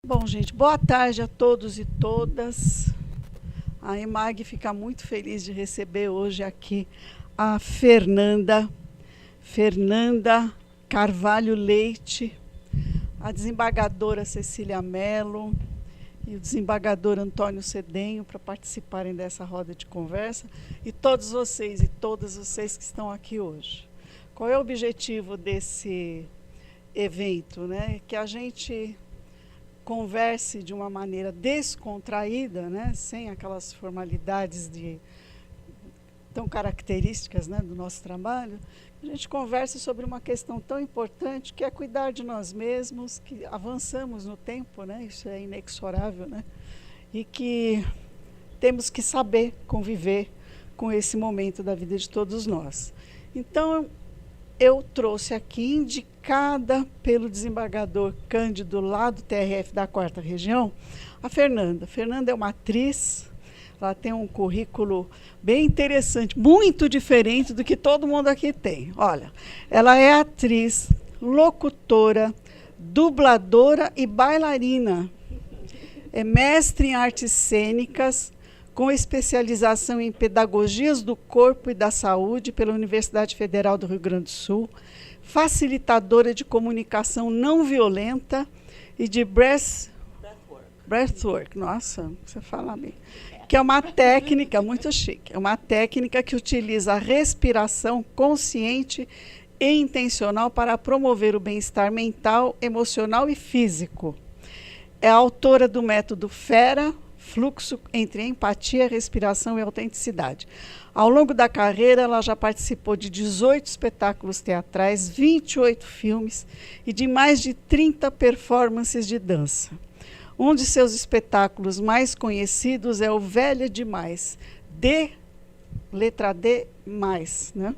Bom, gente, boa tarde a todos e todas. A EMAG fica muito feliz de receber hoje aqui a Fernanda Carvalho Leite, a desembargadora Cecília Mello e o desembargador Antônio Cedenho para participarem dessa roda de conversa, e todos vocês e todas vocês que estão aqui hoje. Qual é o objetivo desse evento, né? Que a gente converse de uma maneira descontraída, né, sem aquelas formalidades tão características, né, do nosso trabalho. A gente converse sobre uma questão tão importante que é cuidar de nós mesmos, que avançamos no tempo, né, isso é inexorável, né, e que temos que saber conviver com esse momento da vida de todos nós. Então, eu trouxe aqui, indicada pelo desembargador Cândido, lá do TRF da 4ª Região, a Fernanda. Fernanda é uma atriz, ela tem um currículo bem interessante, muito diferente do que todo mundo aqui tem. Olha, ela é atriz, locutora, dubladora e bailarina. É mestre em artes cênicas, com especialização em pedagogias do corpo e da saúde pela Universidade Federal do Rio Grande do Sul, facilitadora de comunicação não violenta e de breathwork, nossa, você fala bem, que é uma técnica muito chique, é uma técnica que utiliza a respiração consciente e intencional para promover o bem-estar mental, emocional e físico. É autora do método FERA, Fluxo entre empatia, respiração e autenticidade. Ao longo da carreira, ela já participou de 18 espetáculos teatrais, 28 filmes e de mais de 30 performances de dança. Um de seus espetáculos mais conhecidos é o Velha Demais, letra D, mais, né?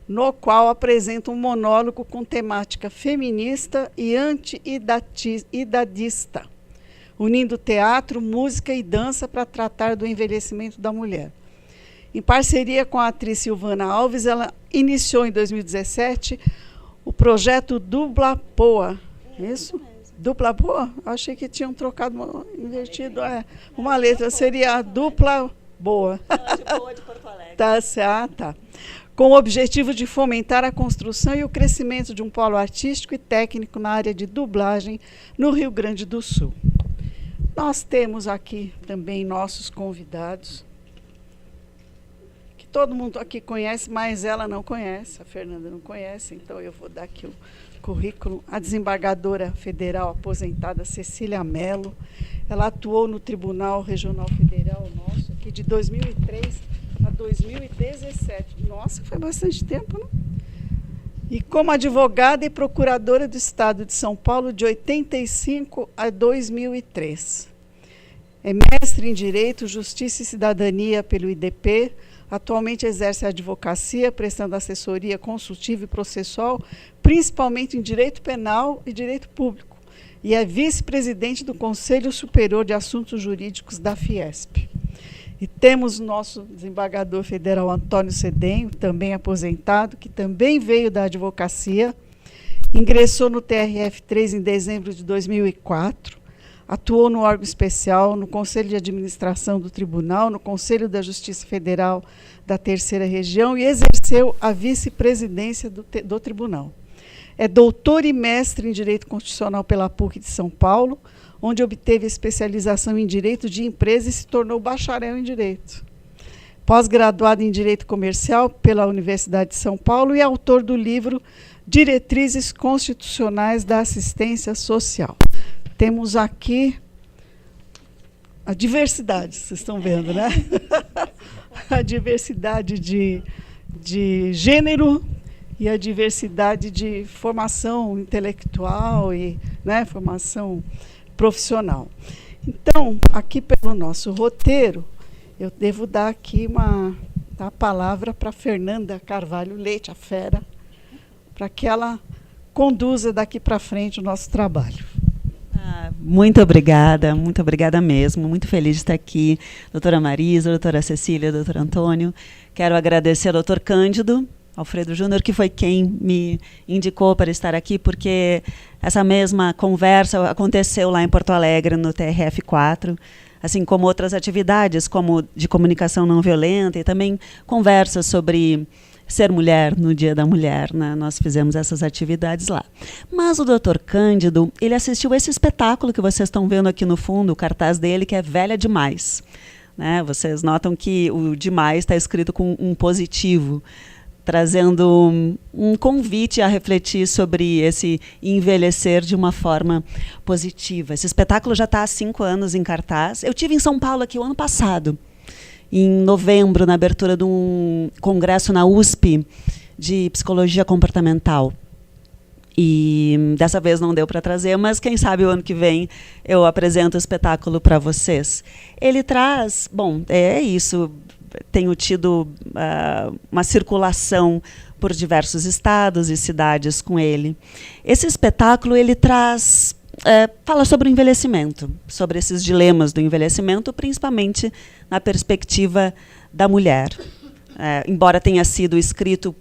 No qual apresenta um monólogo com temática feminista e anti-idadista, unindo teatro, música e dança para tratar do envelhecimento da mulher. Em parceria com a atriz Silvana Alves, ela iniciou em 2017 o projeto Dubla Poa. Isso? Dupla Boa? Achei que tinham trocado, invertido. Uma letra seria Dupla Boa. Não, de Boa de Porto Alegre. Tá. Com o objetivo de fomentar a construção e o crescimento de um polo artístico e técnico na área de dublagem no Rio Grande do Sul. Nós temos aqui também nossos convidados, que todo mundo aqui conhece, mas ela não conhece, a Fernanda não conhece, então eu vou dar aqui o currículo. A desembargadora federal aposentada Cecília Mello, ela atuou no Tribunal Regional Federal nosso, aqui de 2003 a 2017. Nossa, foi bastante tempo, não? E como advogada e procuradora do Estado de São Paulo de 85 a 2003. É mestre em Direito, Justiça e Cidadania pelo IDP. Atualmente exerce a advocacia, prestando assessoria consultiva e processual, principalmente em Direito Penal e Direito Público. E é vice-presidente do Conselho Superior de Assuntos Jurídicos da Fiesp. E temos o nosso desembargador federal Antônio Cedenho, também aposentado, que também veio da advocacia, ingressou no TRF3 em dezembro de 2004, atuou no órgão especial, no Conselho de Administração do Tribunal, no Conselho da Justiça Federal da 3ª Região e exerceu a vice-presidência do Tribunal. É doutor e mestre em Direito Constitucional pela PUC de São Paulo, onde obteve especialização em Direito de Empresa e se tornou bacharel em Direito. Pós-graduado em Direito Comercial pela Universidade de São Paulo e autor do livro Diretrizes Constitucionais da Assistência Social. Temos aqui a diversidade, vocês estão vendo, né? A diversidade de gênero e a diversidade de formação intelectual e, né, formação profissional. Então, aqui pelo nosso roteiro, eu devo dar aqui a palavra para Fernanda Carvalho Leite, a fera, para que ela conduza daqui para frente o nosso trabalho. Muito obrigada mesmo. Muito feliz de estar aqui, doutora Marisa, doutora Cecília, doutor Antônio. Quero agradecer ao doutor Cândido Alfredo Júnior, que foi quem me indicou para estar aqui, porque essa mesma conversa aconteceu lá em Porto Alegre, no TRF4, assim como outras atividades, como de comunicação não violenta, e também conversas sobre ser mulher no Dia da Mulher, né? Nós fizemos essas atividades lá. Mas o Dr. Cândido, ele assistiu esse espetáculo que vocês estão vendo aqui no fundo, o cartaz dele, que é Velha Demais. Né? Vocês notam que o demais está escrito com um positivo, trazendo um convite a refletir sobre esse envelhecer de uma forma positiva. Esse espetáculo já está há 5 anos em cartaz. Eu tive em São Paulo aqui o ano passado, em novembro, na abertura de um congresso na USP de psicologia comportamental. E dessa vez não deu para trazer, mas quem sabe o ano que vem eu apresento o espetáculo para vocês. Ele traz, bom, é isso, tenho tido uma circulação por diversos estados e cidades com ele. Esse espetáculo, ele traz, fala sobre o envelhecimento, sobre esses dilemas do envelhecimento, principalmente na perspectiva da mulher. Embora tenha sido escrito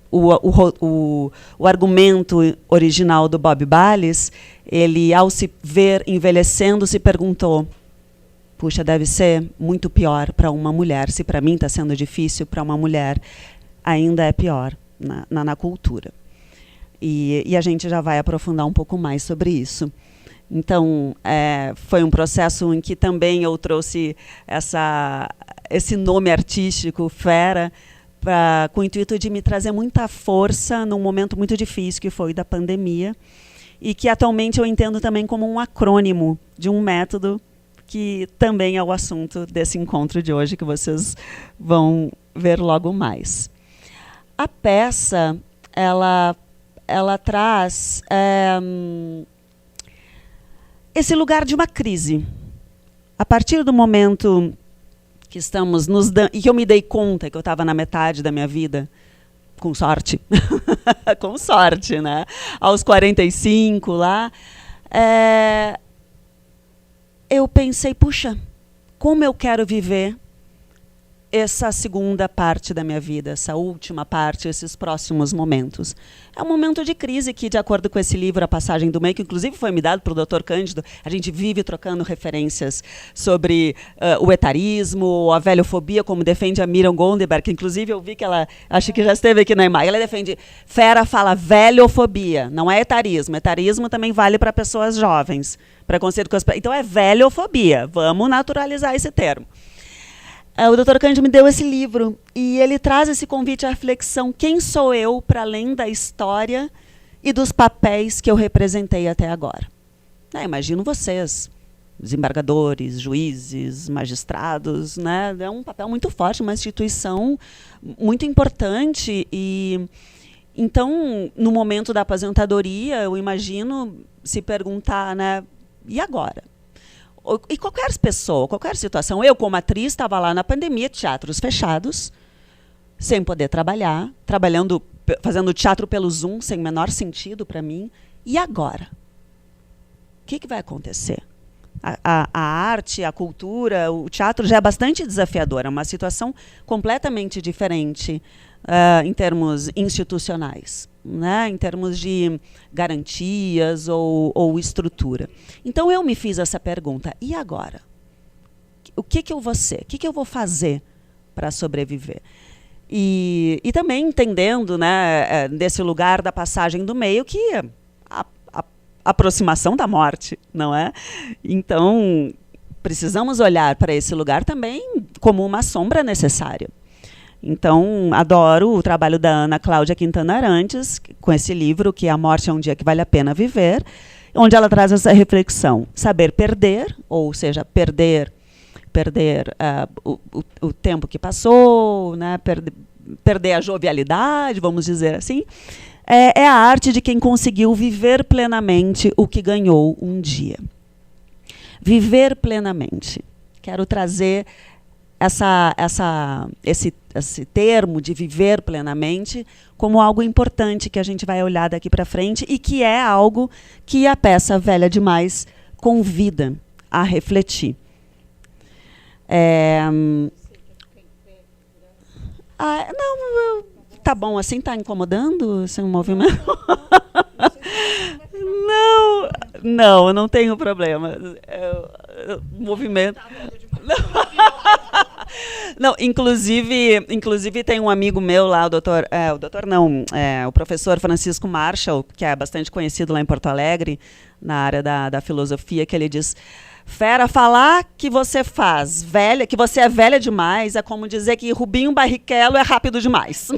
o argumento original do Bob Balles, ele, ao se ver envelhecendo, se perguntou: puxa, deve ser muito pior para uma mulher. Se para mim está sendo difícil, para uma mulher ainda é pior na cultura. E a gente já vai aprofundar um pouco mais sobre isso. Então, foi um processo em que também eu trouxe esse nome artístico, Fera, com o intuito de me trazer muita força num momento muito difícil, que foi da pandemia, e que atualmente eu entendo também como um acrônimo de um método que também é o assunto desse encontro de hoje, que vocês vão ver logo mais. A peça, ela traz esse lugar de uma crise. A partir do momento que estamos nos dando, e que eu me dei conta que eu estava na metade da minha vida, com sorte, com sorte, né? Aos 45 lá, eu pensei, puxa, como eu quero viver essa segunda parte da minha vida, essa última parte, esses próximos momentos. É um momento de crise que, de acordo com esse livro, A Passagem do Meio, que inclusive foi me dado pelo Dr. Cândido, a gente vive trocando referências sobre o etarismo, a velhofobia, como defende a Miriam Gondeberg, que inclusive eu vi que ela, acho que já esteve aqui na imagem, ela defende, Fera fala velhofobia, não é etarismo. Etarismo também vale para pessoas jovens. Preconceito com as, então é velhofobia, vamos naturalizar esse termo. O Dr. Cândido me deu esse livro e ele traz esse convite à reflexão: quem sou eu para além da história e dos papéis que eu representei até agora? Imagino vocês, desembargadores, juízes, magistrados, né? É um papel muito forte, uma instituição muito importante. E então, no momento da aposentadoria, eu imagino se perguntar, né, e agora? E qualquer pessoa, qualquer situação. Eu, como atriz, estava lá na pandemia, teatros fechados, sem poder trabalhar, fazendo teatro pelo Zoom, sem o menor sentido para mim. E agora? O que vai acontecer? A arte, a cultura, o teatro já é bastante desafiador, é uma situação completamente diferente em termos institucionais, né, em termos de garantias ou estrutura. Então, eu me fiz essa pergunta: e agora? O que eu vou ser? O que eu vou fazer para sobreviver? E também entendendo, né, desse lugar da passagem do meio, que a aproximação da morte, não é? Então, precisamos olhar para esse lugar também como uma sombra necessária. Então, adoro o trabalho da Ana Cláudia Quintana Arantes, com esse livro, que A Morte é um Dia que Vale a Pena Viver, onde ela traz essa reflexão: saber perder, ou seja, perder o tempo que passou, né, perder a jovialidade, vamos dizer assim, é a arte de quem conseguiu viver plenamente o que ganhou um dia. Viver plenamente. Quero trazer esse termo de viver plenamente como algo importante que a gente vai olhar daqui para frente e que é algo que a peça Velha Demais convida a refletir. Tá bom assim? Tá incomodando esse movimento? Não, não, não tenho problema. Movimento. Não, inclusive tem um amigo meu lá, o professor Francisco Marshall, que é bastante conhecido lá em Porto Alegre, na área da filosofia, que ele diz: Fera, falar que você faz velha, que você é velha demais, é como dizer que Rubinho Barrichello é rápido demais.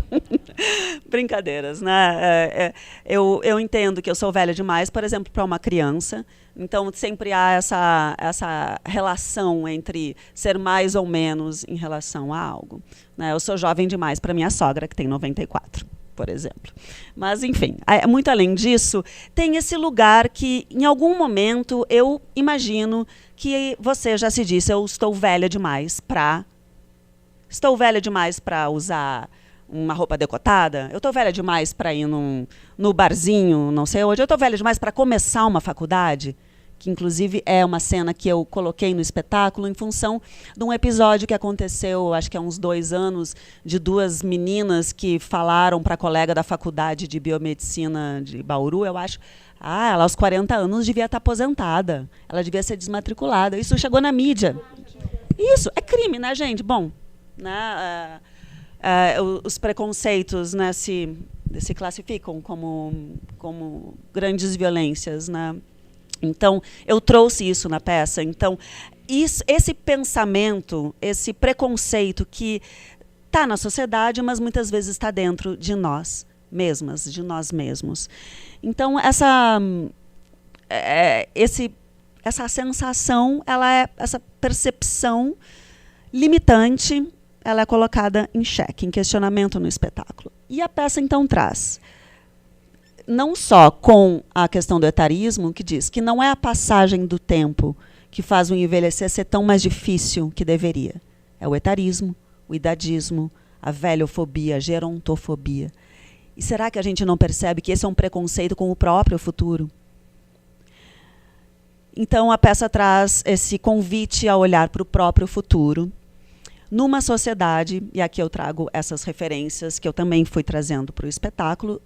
Brincadeiras, né? Eu entendo que eu sou velha demais, por exemplo, para uma criança. Então, sempre há essa relação entre ser mais ou menos em relação a algo, né? Eu sou jovem demais para minha sogra, que tem 94, por exemplo. Mas, enfim, muito além disso, tem esse lugar que, em algum momento, eu imagino que você já se disse: eu estou velha demais para... Estou velha demais para usar uma roupa decotada? Eu estou velha demais para ir no barzinho, não sei onde? Eu estou velha demais para começar uma faculdade? Que, inclusive, é uma cena que eu coloquei no espetáculo em função de um episódio que aconteceu, acho que há uns 2 anos, de 2 meninas que falaram para a colega da faculdade de biomedicina de Bauru, eu acho: ela aos 40 anos devia estar aposentada, ela devia ser desmatriculada. Isso chegou na mídia. Isso, é crime, né, gente? Bom, né, os preconceitos, né, se classificam como grandes violências, né? Então, eu trouxe isso na peça. Então, esse pensamento, esse preconceito que está na sociedade, mas muitas vezes está dentro de nós mesmas, de nós mesmos. Então, essa sensação, essa percepção limitante, ela é colocada em xeque, em questionamento no espetáculo. E a peça, então, traz... não só com a questão do etarismo, que diz que não é a passagem do tempo que faz o envelhecer ser tão mais difícil que deveria. É o etarismo, o idadismo, a velhofobia, a gerontofobia. E será que a gente não percebe que esse é um preconceito com o próprio futuro? Então, a peça traz esse convite a olhar para o próprio futuro, numa sociedade, e aqui eu trago essas referências que eu também fui trazendo para o espetáculo,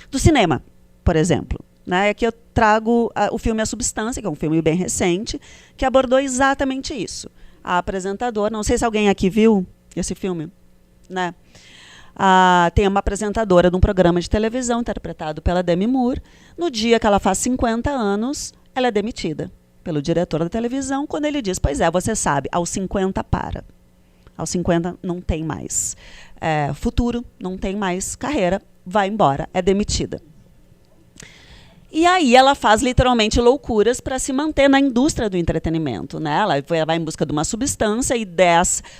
do cinema, por exemplo. Né? Aqui eu trago o filme A Substância, que é um filme bem recente, que abordou exatamente isso. A apresentadora, não sei se alguém aqui viu esse filme, né? Tem uma apresentadora de um programa de televisão, interpretado pela Demi Moore. No dia que ela faz 50 anos, ela é demitida pelo diretor da televisão, quando ele diz: pois é, você sabe, aos 50 para. Aos 50 não tem mais futuro, não tem mais carreira, vai embora, é demitida. E aí ela faz literalmente loucuras para se manter na indústria do entretenimento, né? Ela vai em busca de uma substância e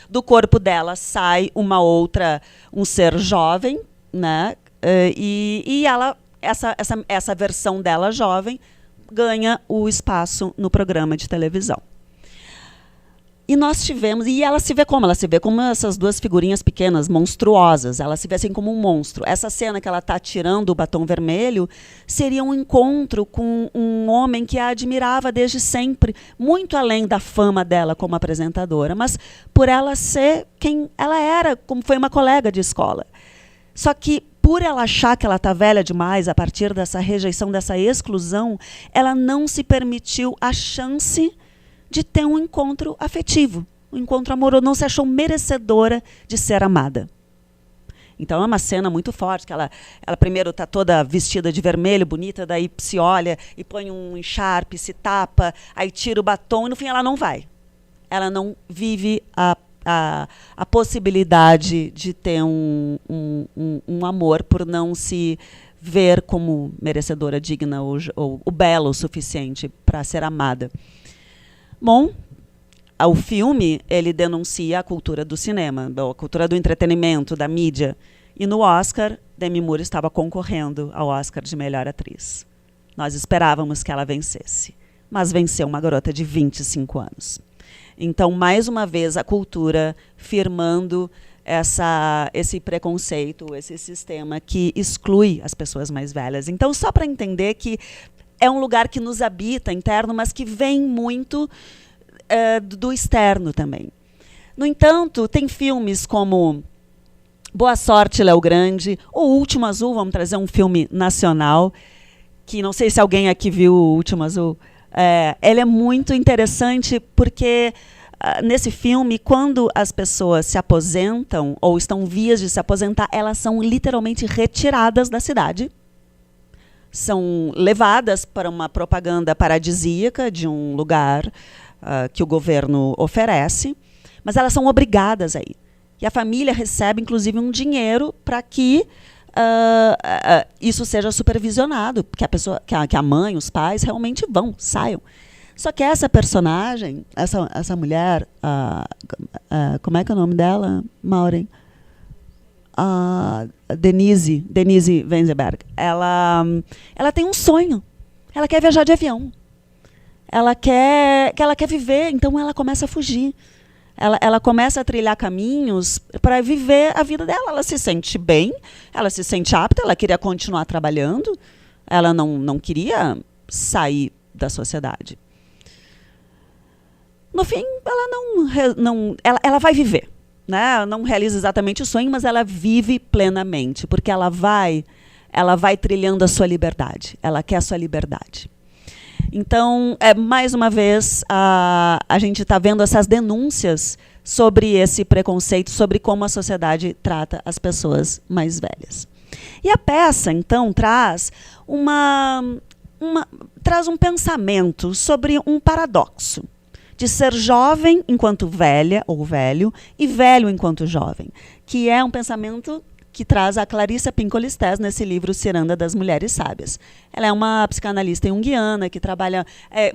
do corpo dela sai um ser jovem, né? E ela, essa versão dela jovem, ganha o espaço no programa de televisão. E nós tivemos... E ela se vê como? Ela se vê como essas 2 figurinhas pequenas, monstruosas. Ela se vê assim como um monstro. Essa cena que ela está tirando o batom vermelho seria um encontro com um homem que a admirava desde sempre, muito além da fama dela como apresentadora, mas por ela ser quem ela era, como foi uma colega de escola. Só que, por ela achar que ela está velha demais, a partir dessa rejeição, dessa exclusão, ela não se permitiu a chance de ter um encontro afetivo, um encontro amoroso, não se achou merecedora de ser amada. Então é uma cena muito forte, que ela primeiro está toda vestida de vermelho, bonita, daí se olha e põe um encharpe, se tapa, aí tira o batom e no fim ela não vai. Ela não vive a possibilidade de ter um amor por não se ver como merecedora, digna ou bela o suficiente para ser amada. Bom, o filme, ele denuncia a cultura do cinema, a cultura do entretenimento, da mídia. E no Oscar, Demi Moore estava concorrendo ao Oscar de melhor atriz. Nós esperávamos que ela vencesse, mas venceu uma garota de 25 anos. Então, mais uma vez, a cultura firmando esse preconceito, esse sistema que exclui as pessoas mais velhas. Então, só para entender que é um lugar que nos habita interno, mas que vem muito do externo também. No entanto, tem filmes como Boa Sorte, Léo Grande. O Último Azul, vamos trazer um filme nacional, que não sei se alguém aqui viu O Último Azul. Ele é muito interessante porque, nesse filme, quando as pessoas se aposentam ou estão em vias de se aposentar, elas são literalmente retiradas da cidade. São levadas para uma propaganda paradisíaca de um lugar que o governo oferece, mas elas são obrigadas a ir. E a família recebe, inclusive, um dinheiro para que isso seja supervisionado, que a mãe, os pais realmente saiam. Só que essa personagem, essa mulher, como é que é o nome dela, Maureen? Denise Weissenberg. Ela tem um sonho. Ela quer viajar de avião. Ela quer viver, então ela começa a fugir. Ela começa a trilhar caminhos para viver a vida dela. Ela se sente bem, ela se sente apta, ela queria continuar trabalhando, ela não queria sair da sociedade. No fim, ela vai viver. Né? Não realiza exatamente o sonho, mas ela vive plenamente, porque ela vai trilhando a sua liberdade. Ela quer a sua liberdade. Então, mais uma vez, a gente está vendo essas denúncias sobre esse preconceito, sobre como a sociedade trata as pessoas mais velhas. E a peça, então, traz traz um pensamento sobre um paradoxo de ser jovem enquanto velha ou velho e velho enquanto jovem, que é um pensamento que traz a Clarissa Pinkola-Estés nesse livro Ciranda das Mulheres Sábias. Ela é uma psicanalista junguiana que trabalha,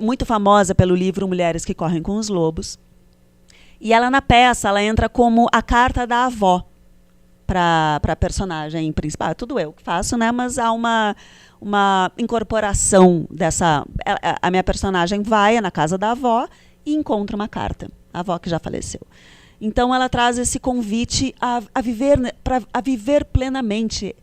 muito famosa pelo livro Mulheres que Correm com os Lobos. E ela, na peça, ela entra como a carta da avó para a personagem principal. Tudo eu que faço, né? Mas há uma incorporação dessa... A minha personagem vai na casa da avó e encontra uma carta. A avó que já faleceu. Então, ela traz esse convite a viver plenamente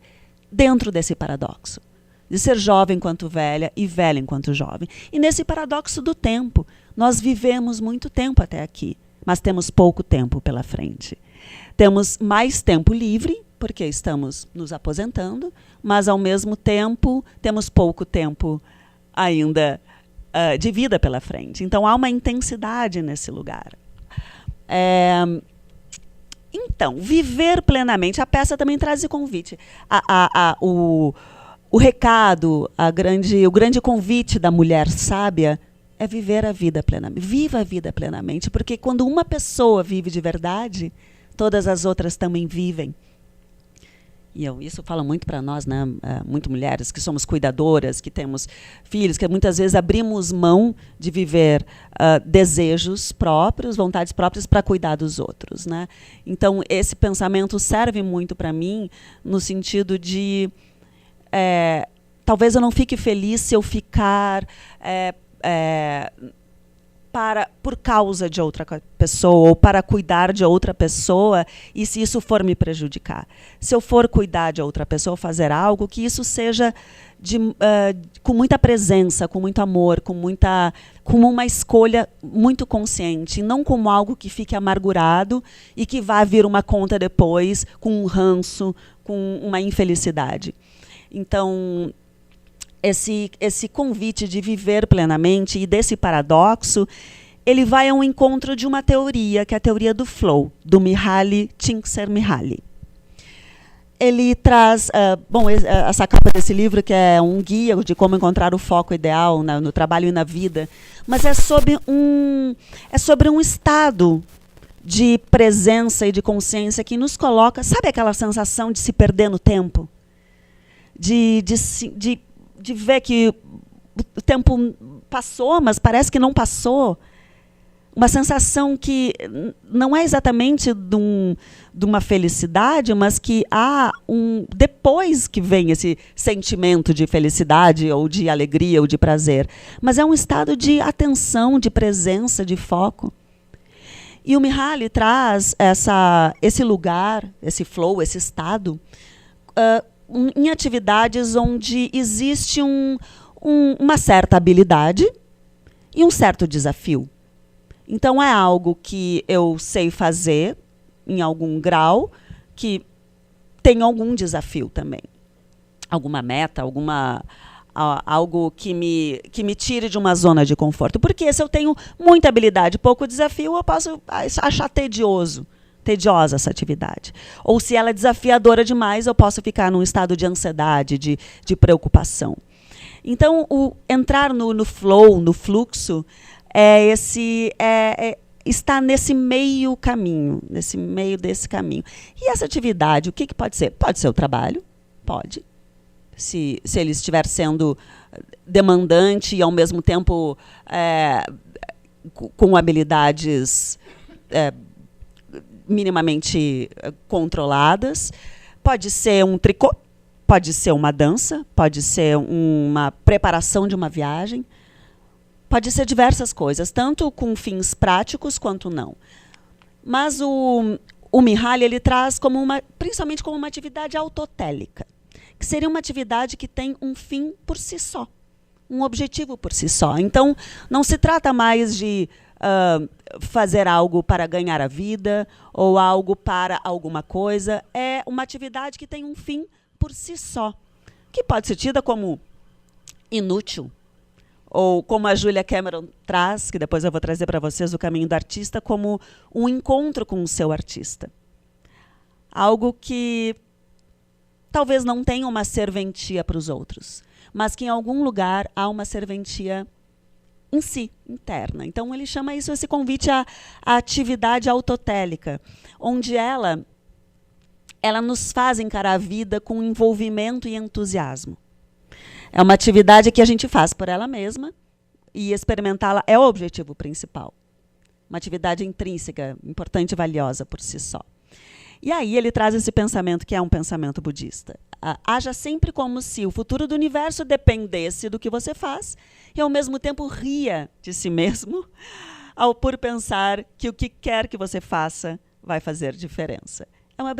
dentro desse paradoxo. De ser jovem enquanto velha e velha enquanto jovem. E nesse paradoxo do tempo. Nós vivemos muito tempo até aqui, mas temos pouco tempo pela frente. Temos mais tempo livre, porque estamos nos aposentando, mas, ao mesmo tempo, temos pouco tempo ainda de vida pela frente. Então, há uma intensidade nesse lugar. Então, viver plenamente. A peça também traz esse convite. O recado, o grande convite da mulher sábia é viver a vida plenamente. Viva a vida plenamente, porque quando uma pessoa vive de verdade, todas as outras também vivem. E isso fala muito para nós, né? Muito mulheres que somos cuidadoras, que temos filhos, que muitas vezes abrimos mão de viver desejos próprios, vontades próprias para cuidar dos outros, né? Então, esse pensamento serve muito para mim no sentido de talvez eu não fique feliz se eu ficar por causa de outra pessoa ou para cuidar de outra pessoa, e se isso for me prejudicar. Se eu for cuidar de outra pessoa, fazer algo, que isso seja com muita presença, com muito amor, como uma escolha muito consciente, e não como algo que fique amargurado e que vá vir uma conta depois com um ranço, com uma infelicidade. Então, esse convite de viver plenamente e desse paradoxo, ele vai ao encontro de uma teoria, que é a teoria do flow, do Mihaly Csikszentmihalyi. Ele traz, essa capa desse livro, que é um guia de como encontrar o foco ideal no trabalho e na vida, mas é sobre um estado de presença e de consciência que nos coloca, sabe aquela sensação de se perder no tempo? De ver que o tempo passou, mas parece que não passou. Uma sensação que não é exatamente de uma felicidade, mas que há depois que vem esse sentimento de felicidade, ou de alegria, ou de prazer. Mas é um estado de atenção, de presença, de foco. E o Mihaly traz esse lugar, esse flow, esse estado, em atividades onde existe uma certa habilidade e um certo desafio. Então, é algo que eu sei fazer em algum grau, que tenho algum desafio também. Alguma meta, algo que me tire de uma zona de conforto. Porque se eu tenho muita habilidade, pouco desafio, eu posso achar tediosa essa atividade. Ou se ela é desafiadora demais, eu posso ficar num estado de ansiedade, de preocupação. Então, entrar no flow, no fluxo, está nesse meio caminho, nesse meio desse caminho. E essa atividade, o que pode ser? Pode ser o trabalho, pode. Se ele estiver sendo demandante e, ao mesmo tempo, com habilidades minimamente controladas. Pode ser um tricô, pode ser uma dança, pode ser uma preparação de uma viagem. Pode ser diversas coisas, tanto com fins práticos quanto não. Mas o Mihaly, ele traz principalmente como uma atividade autotélica, que seria uma atividade que tem um fim por si só, um objetivo por si só. Então, não se trata mais de fazer algo para ganhar a vida ou algo para alguma coisa. É uma atividade que tem um fim por si só, que pode ser tida como inútil, ou como a Julia Cameron traz, que depois eu vou trazer para vocês, o caminho do artista, como um encontro com o seu artista. Algo que talvez não tenha uma serventia para os outros, mas que em algum lugar há uma serventia em si, interna. Então ele chama isso, esse convite à atividade autotélica, onde ela nos faz encarar a vida com envolvimento e entusiasmo. É uma atividade que a gente faz por ela mesma e experimentá-la é o objetivo principal. Uma atividade intrínseca, importante e valiosa por si só. E aí ele traz esse pensamento, que é um pensamento budista. Haja sempre como se o futuro do universo dependesse do que você faz e, ao mesmo tempo, ria de si mesmo por pensar que o que quer que você faça vai fazer diferença. É uma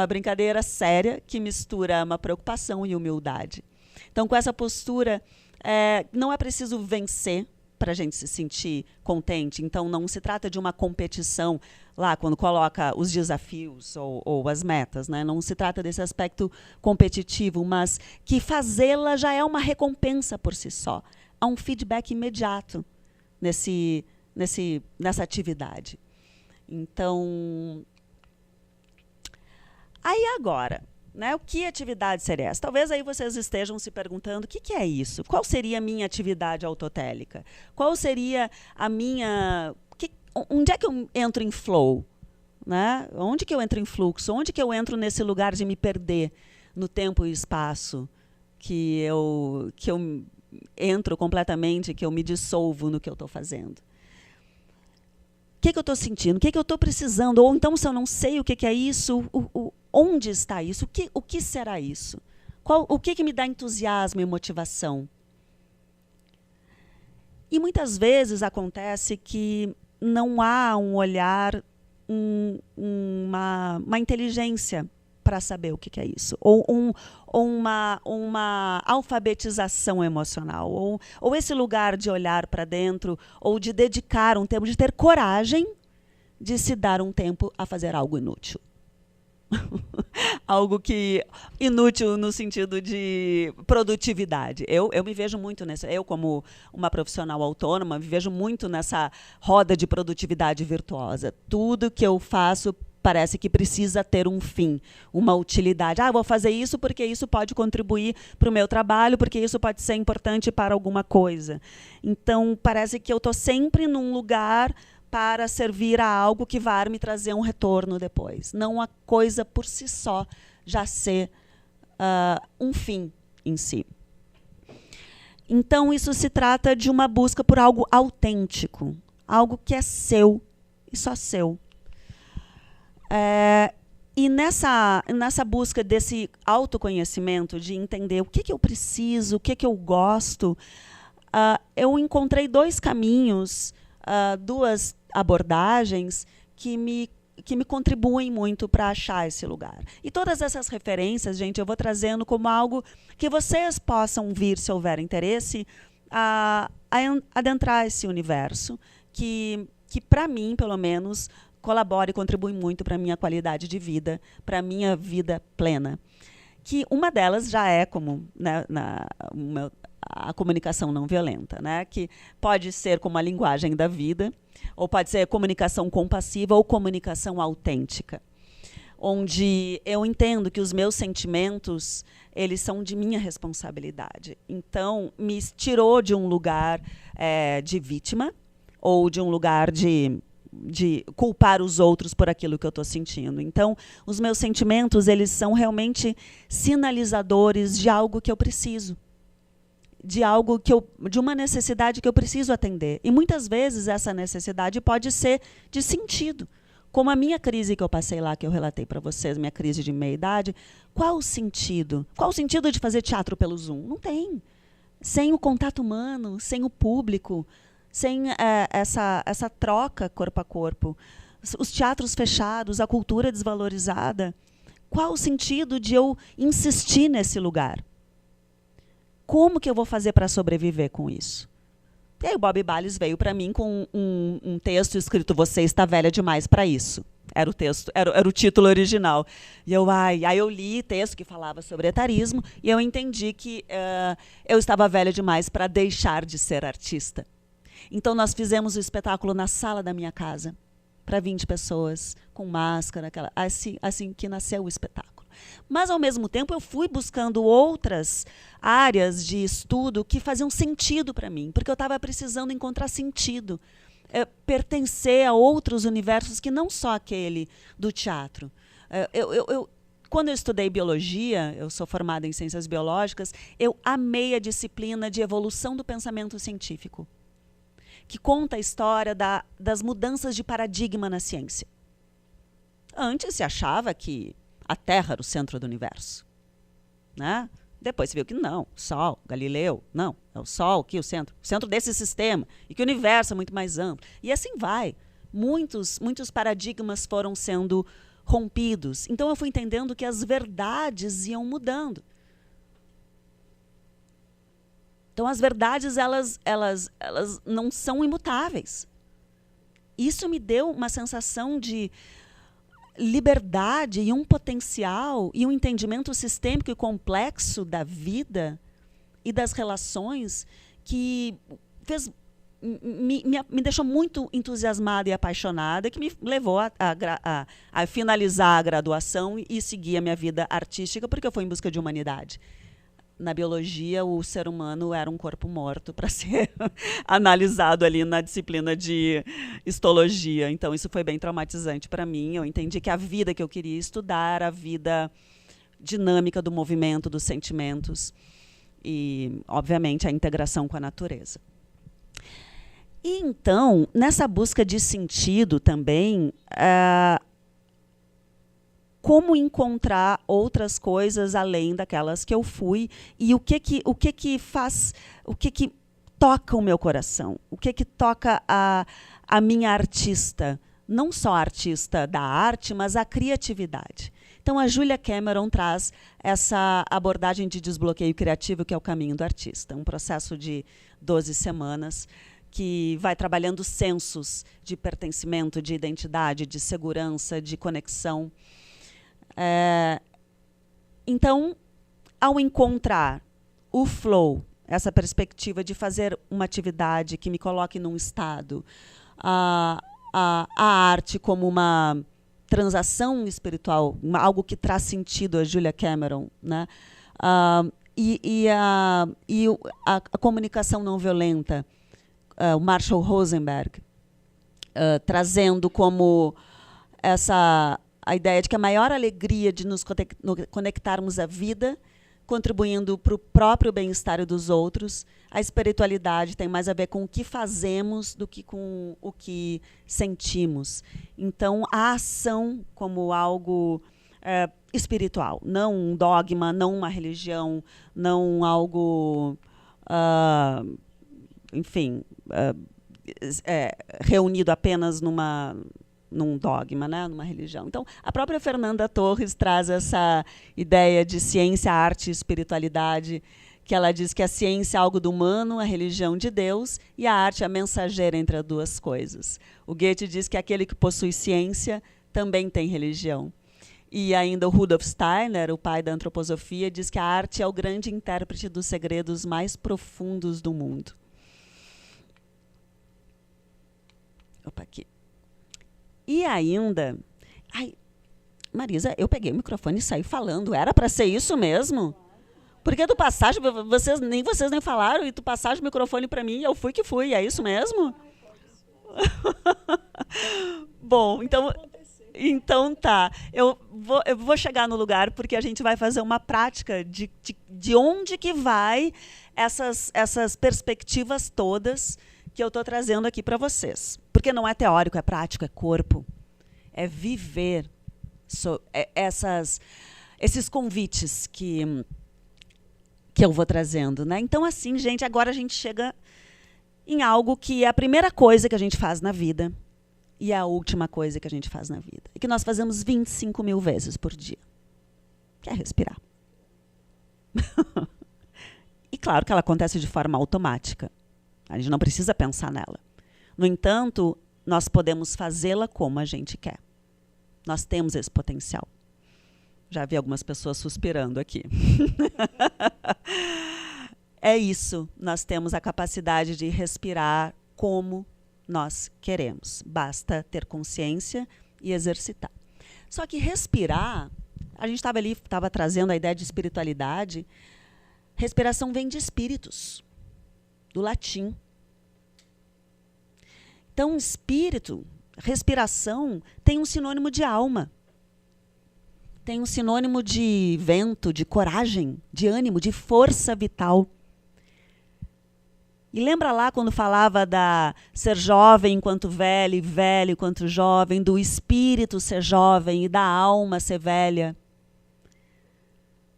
brincadeira séria que mistura uma preocupação e humildade. Então, com essa postura, não é preciso vencer para a gente se sentir contente. Então, não se trata de uma competição lá, quando coloca os desafios ou as metas, né? Não se trata desse aspecto competitivo, mas que fazê-la já é uma recompensa por si só. Há um feedback imediato nessa atividade. Então, aí agora, né, o que atividade seria essa? Talvez aí vocês estejam se perguntando, o que é isso? Qual seria a minha atividade autotélica? Qual seria a minha... onde é que eu entro em flow? Né? Onde que eu entro em fluxo? Onde que eu entro nesse lugar de me perder no tempo e espaço? Que eu entro completamente, que eu me dissolvo no que eu estou fazendo. O que eu estou sentindo? O que eu estou precisando? Ou então, se eu não sei o que é isso, onde está isso? O que será isso? O que me dá entusiasmo e motivação? E muitas vezes acontece que não há um olhar, uma inteligência para saber o que é isso. Ou uma alfabetização emocional. Ou esse lugar de olhar para dentro, ou de dedicar um tempo, de ter coragem de se dar um tempo a fazer algo inútil. Algo que inútil no sentido de produtividade. Eu me vejo muito nessa. Eu, como uma profissional autônoma, me vejo muito nessa roda de produtividade virtuosa. Tudo que eu faço parece que precisa ter um fim, uma utilidade. Eu vou fazer isso porque isso pode contribuir para o meu trabalho, porque isso pode ser importante para alguma coisa. Então, parece que eu estou sempre num lugar para servir a algo que vai me trazer um retorno depois. Não a coisa por si só já ser um fim em si. Então, isso se trata de uma busca por algo autêntico, algo que é seu e só seu. E nessa busca desse autoconhecimento, de entender o que eu preciso, o que eu gosto, eu encontrei dois caminhos, duas abordagens que me contribuem muito para achar esse lugar. E todas essas referências, gente, eu vou trazendo como algo que vocês possam vir, se houver interesse, a adentrar esse universo, que para mim, pelo menos, colabora e contribui muito para a minha qualidade de vida, para a minha vida plena. Que uma delas já é como, né, a comunicação não violenta, né, que pode ser como a linguagem da vida, ou pode ser comunicação compassiva ou comunicação autêntica, onde eu entendo que os meus sentimentos, eles são de minha responsabilidade. Então, me tirou de um lugar de vítima, ou de um lugar de culpar os outros por aquilo que eu estou sentindo. Então, os meus sentimentos, eles são realmente sinalizadores de algo que eu preciso, de uma necessidade que eu preciso atender. E muitas vezes essa necessidade pode ser de sentido. Como a minha crise que eu passei lá, que eu relatei para vocês, minha crise de meia-idade, qual o sentido? Qual o sentido de fazer teatro pelo Zoom? Não tem. Sem o contato humano, sem o público, sem essa troca corpo a corpo, os teatros fechados, a cultura desvalorizada. Qual o sentido de eu insistir nesse lugar? Como que eu vou fazer para sobreviver com isso? E aí o Bob Balles veio para mim com um texto escrito "Você está velha demais para isso". Era o texto, era o título original. E aí eu li texto que falava sobre etarismo e eu entendi que eu estava velha demais para deixar de ser artista. Então nós fizemos o espetáculo na sala da minha casa, para 20 pessoas, com máscara, assim que nasceu o espetáculo. Mas, ao mesmo tempo, eu fui buscando outras áreas de estudo que faziam sentido para mim, porque eu estava precisando encontrar sentido, pertencer a outros universos que não só aquele do teatro. Quando eu estudei biologia, eu sou formada em ciências biológicas, eu amei a disciplina de evolução do pensamento científico, que conta a história das mudanças de paradigma na ciência. Antes se achava que a Terra era o centro do universo, né? Depois se viu que não, Sol, Galileu, não, é o Sol aqui o centro desse sistema, e que o universo é muito mais amplo. E assim vai. Muitos paradigmas foram sendo rompidos. Então eu fui entendendo que as verdades iam mudando. Então as verdades, elas não são imutáveis. Isso me deu uma sensação de liberdade e um potencial e um entendimento sistêmico e complexo da vida e das relações que me deixou muito entusiasmada e apaixonada, que me levou a finalizar a graduação e seguir a minha vida artística, porque eu fui em busca de humanidade. Na biologia, o ser humano era um corpo morto para ser analisado ali na disciplina de histologia. Então, isso foi bem traumatizante para mim. Eu entendi que a vida que eu queria estudar era a vida dinâmica do movimento, dos sentimentos e, obviamente, a integração com a natureza. E, então, nessa busca de sentido também, como encontrar outras coisas além daquelas que eu fui e o que toca o meu coração, o que toca a minha artista, não só a artista da arte, mas a criatividade. Então a Julia Cameron traz essa abordagem de desbloqueio criativo, que é o caminho do artista, um processo de 12 semanas que vai trabalhando sensos de pertencimento, de identidade, de segurança, de conexão. Então, ao encontrar o flow, essa perspectiva de fazer uma atividade que me coloque num estado, a arte como uma transação espiritual, algo que traz sentido a Julia Cameron, né? E a comunicação não violenta, o Marshall Rosenberg, trazendo como a ideia de que a maior alegria de nos conectarmos à vida, contribuindo para o próprio bem-estar dos outros, a espiritualidade tem mais a ver com o que fazemos do que com o que sentimos. Então, a ação como algo espiritual, não um dogma, não uma religião, não algo, enfim, reunido apenas num dogma, né, numa religião. Então, a própria Fernanda Torres traz essa ideia de ciência, arte e espiritualidade que ela diz que a ciência é algo do humano, a religião de Deus, e a arte é a mensageira entre as duas coisas. O Goethe diz que aquele que possui ciência também tem religião. E ainda o Rudolf Steiner, o pai da antroposofia, diz que a arte é o grande intérprete dos segredos mais profundos do mundo. Opa, aqui. E ainda... Ai, Marisa, eu peguei o microfone e saí falando. Era para ser isso mesmo? Porque do passagem, vocês nem falaram, e tu passaste o microfone para mim e eu fui que fui. É isso mesmo? Bom, então tá. Eu vou chegar no lugar porque a gente vai fazer uma prática de onde que vai essas perspectivas todas que eu estou trazendo aqui para vocês. Porque não é teórico, é prático, é corpo. É viver esses convites que eu vou trazendo, né? Então, assim, gente, agora a gente chega em algo que é a primeira coisa que a gente faz na vida e é a última coisa que a gente faz na vida. E que nós fazemos 25 mil vezes por dia. Que é respirar. E claro que ela acontece de forma automática. A gente não precisa pensar nela. No entanto, nós podemos fazê-la como a gente quer. Nós temos esse potencial. Já vi algumas pessoas suspirando aqui. É isso. Nós temos a capacidade de respirar como nós queremos. Basta ter consciência e exercitar. Só que respirar, a gente estava trazendo a ideia de espiritualidade. Respiração vem de espíritos, do latim. Então, espírito, respiração, tem um sinônimo de alma. Tem um sinônimo de vento, de coragem, de ânimo, de força vital. E lembra lá quando falava da ser jovem enquanto velho, e velho enquanto jovem, do espírito ser jovem e da alma ser velha?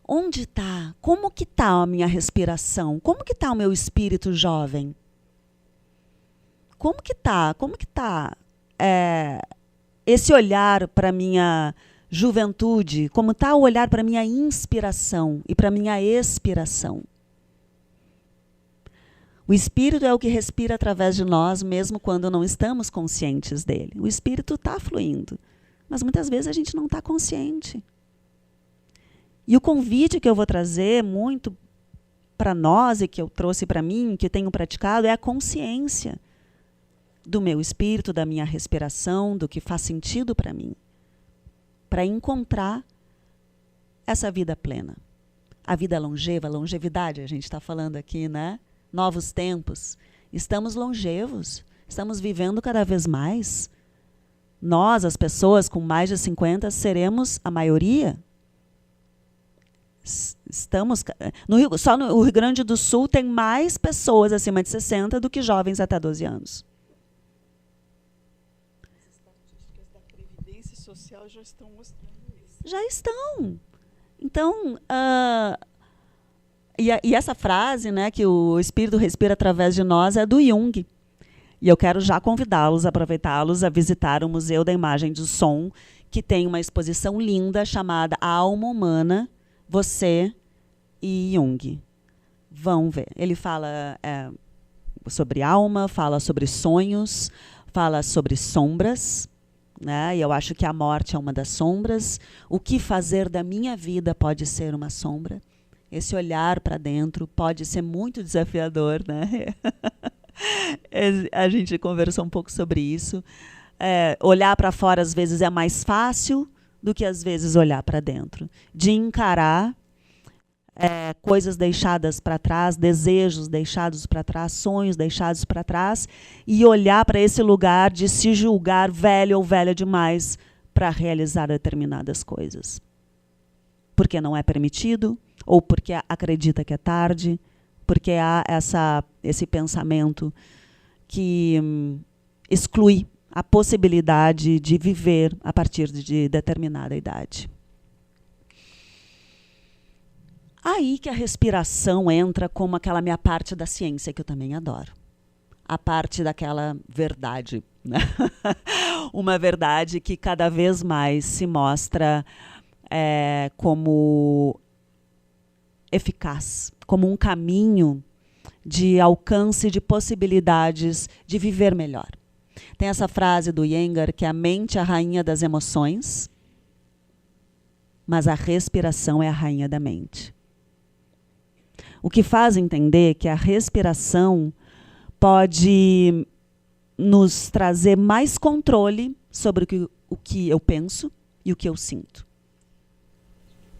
Onde está? Como que está a minha respiração? Como que está o meu espírito jovem? Como que está? Como que está esse olhar para a minha juventude? Como está o olhar para a minha inspiração e para a minha expiração? O espírito é o que respira através de nós, mesmo quando não estamos conscientes dele. O espírito está fluindo, mas muitas vezes a gente não está consciente. E o convite que eu vou trazer muito para nós, e que eu trouxe para mim, que eu tenho praticado, é a consciência do meu espírito, da minha respiração, do que faz sentido para mim, para encontrar essa vida plena. A vida longeva, a longevidade, a gente está falando aqui, né? Novos tempos. Estamos longevos, estamos vivendo cada vez mais. Nós, as pessoas com mais de 50, seremos a maioria. Só no Rio Grande do Sul tem mais pessoas acima de 60 do que jovens até 12 anos. As estatísticas da Previdência Social já estão mostrando isso. Já estão. Então, e essa frase, né, que o espírito respira através de nós, é do Jung. E eu quero já convidá-los, aproveitá-los a visitar o Museu da Imagem do Som, que tem uma exposição linda chamada A Alma Humana, Você e Jung. Vão ver. Ele fala sobre alma, fala sobre sonhos, fala sobre sombras, né? E eu acho que a morte é uma das sombras. O que fazer da minha vida pode ser uma sombra. Esse olhar para dentro pode ser muito desafiador, né? A gente conversou um pouco sobre isso. Olhar para fora, às vezes, é mais fácil do que, às vezes, olhar para dentro. De encarar coisas deixadas para trás, desejos deixados para trás, sonhos deixados para trás, e olhar para esse lugar de se julgar velho ou velha demais para realizar determinadas coisas. Porque não é permitido, ou porque acredita que é tarde, porque há esse pensamento que exclui a possibilidade de viver a partir de determinada idade. Aí que a respiração entra como aquela minha parte da ciência, que eu também adoro. A parte daquela verdade, né? Uma verdade que cada vez mais se mostra como eficaz, como um caminho de alcance de possibilidades de viver melhor. Tem essa frase do Iyengar que a mente é a rainha das emoções, mas a respiração é a rainha da mente. O que faz entender que a respiração pode nos trazer mais controle sobre o que eu penso e o que eu sinto.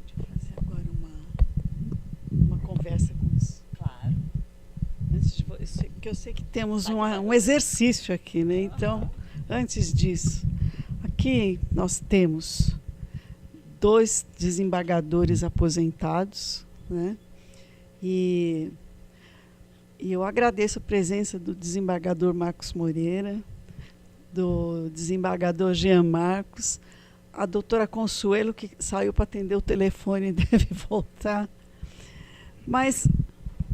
Deixa eu fazer agora uma conversa com os... Claro. Antes de você, que eu sei que temos um exercício aqui, né? Então, antes disso, aqui nós temos 2 desembargadores aposentados, né? E eu agradeço a presença do desembargador Marcos Moreira, do desembargador Jean Marcos, a doutora Consuelo, que saiu para atender o telefone e deve voltar. Mas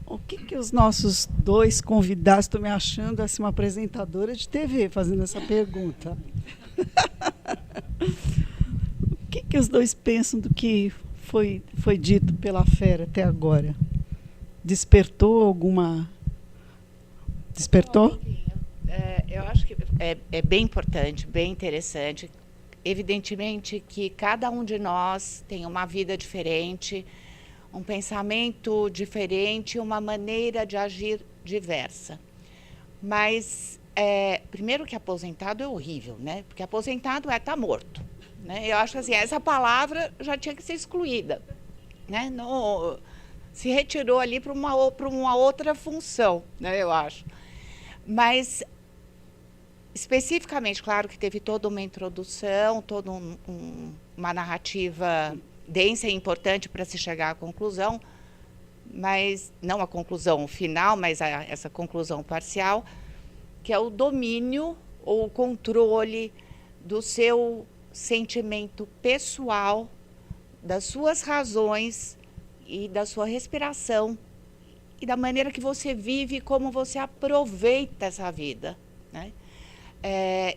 o que os nossos 2 convidados estão me achando assim, uma apresentadora de TV fazendo essa pergunta? O que os 2 pensam do que foi dito pela Fera até agora? Despertou alguma... Despertou? Eu acho que é bem importante, bem interessante. Evidentemente que cada um de nós tem uma vida diferente, um pensamento diferente, uma maneira de agir diversa. Mas, primeiro que aposentado é horrível, né? Porque aposentado tá morto. Né? Eu acho que assim, essa palavra já tinha que ser excluída. Né? Se retirou ali para uma outra função, né, eu acho. Mas, especificamente, claro que teve toda uma introdução, toda uma narrativa densa e importante para se chegar à conclusão, mas não a conclusão final, mas essa conclusão parcial, que é o domínio ou o controle do seu sentimento pessoal, das suas razões e da sua respiração e da maneira que você vive, como você aproveita essa vida, né?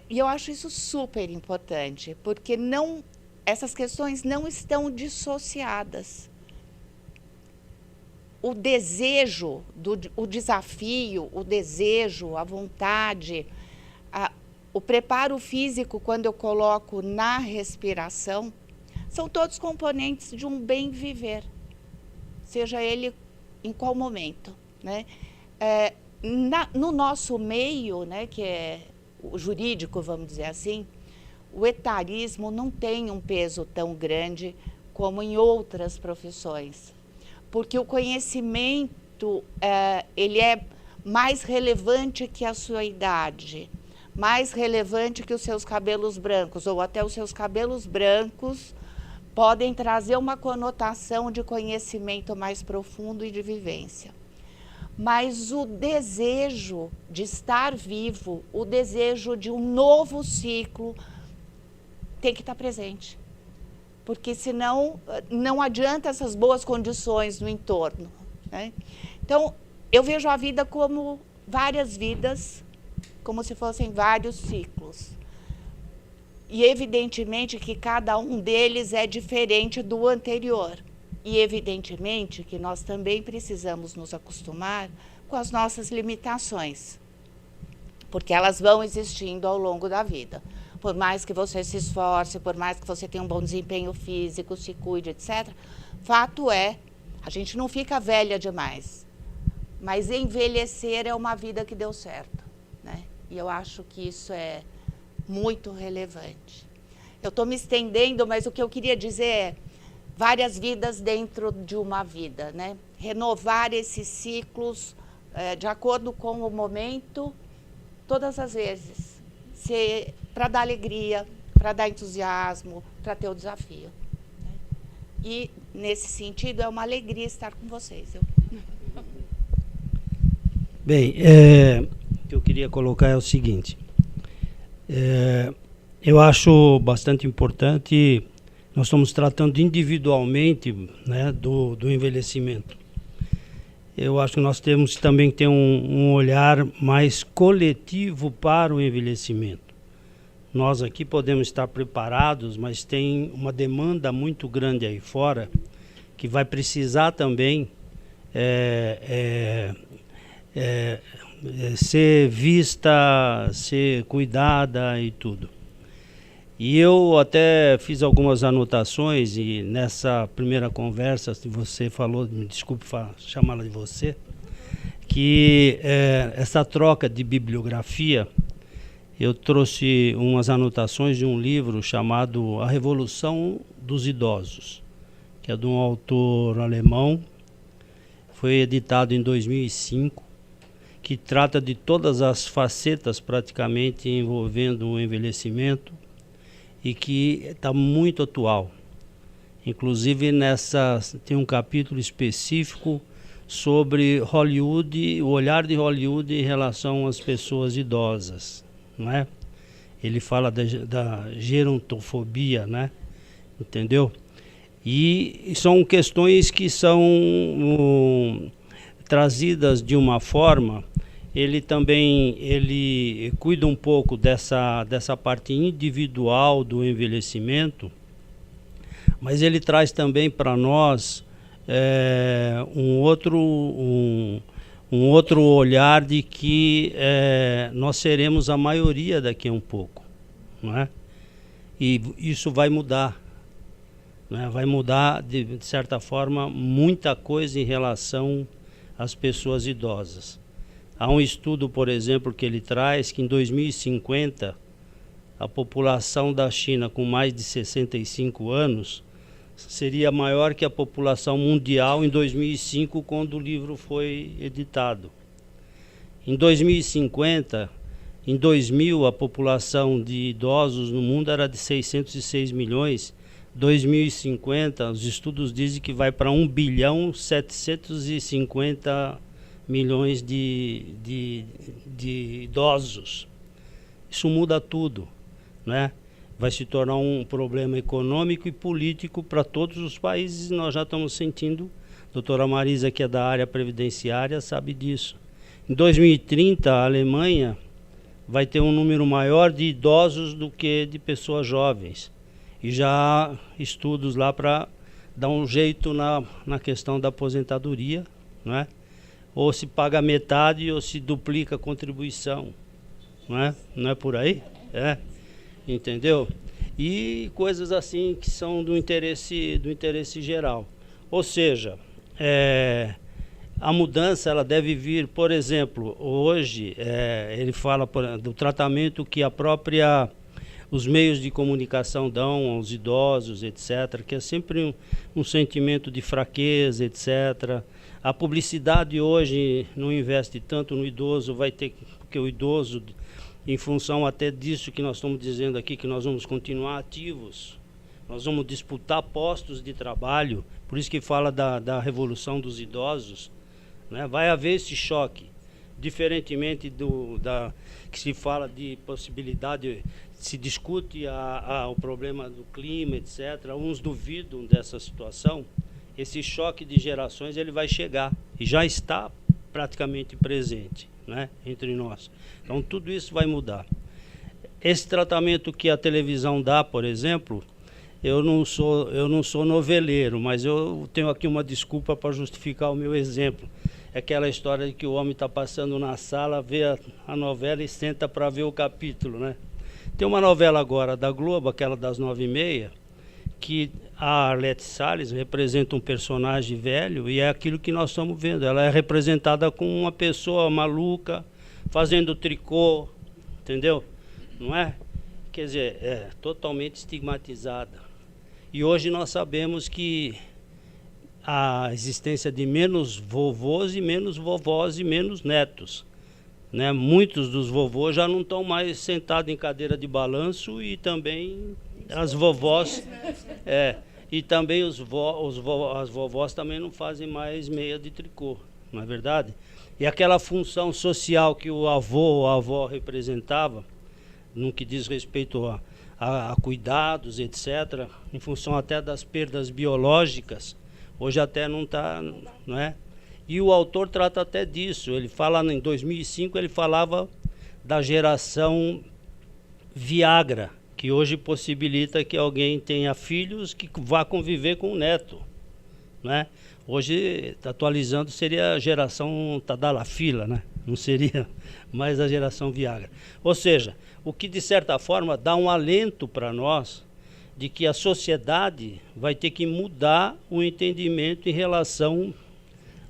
E eu acho isso super importante, porque essas questões não estão dissociadas. O desejo, o desafio, o desejo, a vontade, o preparo físico, quando eu coloco na respiração, são todos componentes de um bem viver, seja ele em qual momento, né? No nosso meio, né, que é o jurídico, vamos dizer assim, o etarismo não tem um peso tão grande como em outras profissões, porque o conhecimento ele é mais relevante que a sua idade, mais relevante que os seus cabelos brancos, ou até os seus cabelos brancos podem trazer uma conotação de conhecimento mais profundo e de vivência. Mas o desejo de estar vivo, o desejo de um novo ciclo, tem que estar presente. Porque senão não adianta essas boas condições no entorno, né? Então, eu vejo a vida como várias vidas, como se fossem vários ciclos. E evidentemente que cada um deles é diferente do anterior. E evidentemente que nós também precisamos nos acostumar com as nossas limitações, porque elas vão existindo ao longo da vida. Por mais que você se esforce, por mais que você tenha um bom desempenho físico, se cuide, etc., fato é, a gente não fica velha demais, mas envelhecer é uma vida que deu certo, né? E eu acho que isso é muito relevante. Eu estou me estendendo, mas o que eu queria dizer é várias vidas dentro de uma vida, né? Renovar esses ciclos de acordo com o momento, todas as vezes. Para dar alegria, para dar entusiasmo, para ter o desafio. Né? E, nesse sentido, é uma alegria estar com vocês. Bem, o que eu queria colocar é o seguinte. Eu acho bastante importante, nós estamos tratando individualmente, né, do envelhecimento. Eu acho que nós temos também que ter um olhar mais coletivo para o envelhecimento. Nós aqui podemos estar preparados, mas tem uma demanda muito grande aí fora que vai precisar também ser vista, ser cuidada e tudo. E eu até fiz algumas anotações, e nessa primeira conversa que você falou, me desculpe chamá-la de você, que essa troca de bibliografia, eu trouxe umas anotações de um livro chamado A Revolução dos Idosos, que é de um autor alemão, foi editado em 2005, que trata de todas as facetas praticamente envolvendo o envelhecimento, e que está muito atual. Inclusive tem um capítulo específico sobre Hollywood, o olhar de Hollywood em relação às pessoas idosas, não é? Ele fala da gerontofobia, né? Entendeu? E são questões que são trazidas de uma forma. Ele cuida um pouco dessa parte individual do envelhecimento, mas ele traz também para nós um outro olhar de que nós seremos a maioria daqui a um pouco, não é? E isso vai mudar, né? Vai mudar de certa forma muita coisa em relação às pessoas idosas. Há um estudo, por exemplo, que ele traz que em 2050 a população da China com mais de 65 anos seria maior que a população mundial em 2005, quando o livro foi editado. Em 2050, em 2000, a população de idosos no mundo era de 606 milhões. 2050, os estudos dizem que vai para 1.750 milhões de idosos. Isso muda tudo, né? Vai se tornar um problema econômico e político para todos os países, e nós já estamos sentindo. A doutora Marisa, que é da área previdenciária, sabe disso. Em 2030, a Alemanha vai ter um número maior de idosos do que de pessoas jovens. E já há estudos lá para dar um jeito na questão da aposentadoria, não é? Ou se paga metade ou se duplica a contribuição, não é? Não é por aí? Entendeu? E coisas assim que são do interesse geral. Ou seja, a mudança ela deve vir, por exemplo, hoje ele fala do tratamento que os meios de comunicação dão aos idosos, etc., que é sempre um sentimento de fraqueza, etc. A publicidade hoje não investe tanto no idoso, porque o idoso, em função até disso que nós estamos dizendo aqui, que nós vamos continuar ativos, nós vamos disputar postos de trabalho, por isso que fala da revolução dos idosos, né? Vai haver esse choque, diferentemente que se fala de possibilidade, se discute o problema do clima, etc. Uns duvidam dessa situação. Esse choque de gerações ele vai chegar e já está praticamente presente, né, entre nós. Então tudo isso vai mudar. Esse tratamento que a televisão dá, por exemplo, eu não sou noveleiro, mas eu tenho aqui uma desculpa para justificar o meu exemplo. É aquela história de que o homem está passando na sala, vê a novela e senta para ver o capítulo, né? Tem uma novela agora da Globo, aquela das 9h30, que a Arlete Salles representa um personagem velho, e é aquilo que nós estamos vendo. Ela é representada como uma pessoa maluca, fazendo tricô, entendeu? Não é? Quer dizer, é totalmente estigmatizada. E hoje nós sabemos que a existência de menos vovôs e menos vovós e menos netos, né? Muitos dos vovôs já não estão mais sentados em cadeira de balanço, e também as vovós e também as vovós também não fazem mais meia de tricô, não é verdade? E aquela função social que o avô ou a avó representava, no que diz respeito a cuidados, etc., em função até das perdas biológicas, hoje até não está, não é? E o autor trata até disso. Ele fala, em 2005, ele falava da geração Viagra, que hoje possibilita que alguém tenha filhos que vá conviver com o neto, né? Hoje, atualizando, seria a geração Tadalafila, né? Não seria mais a geração Viagra. Ou seja, o que de certa forma dá um alento para nós de que a sociedade vai ter que mudar o entendimento em relação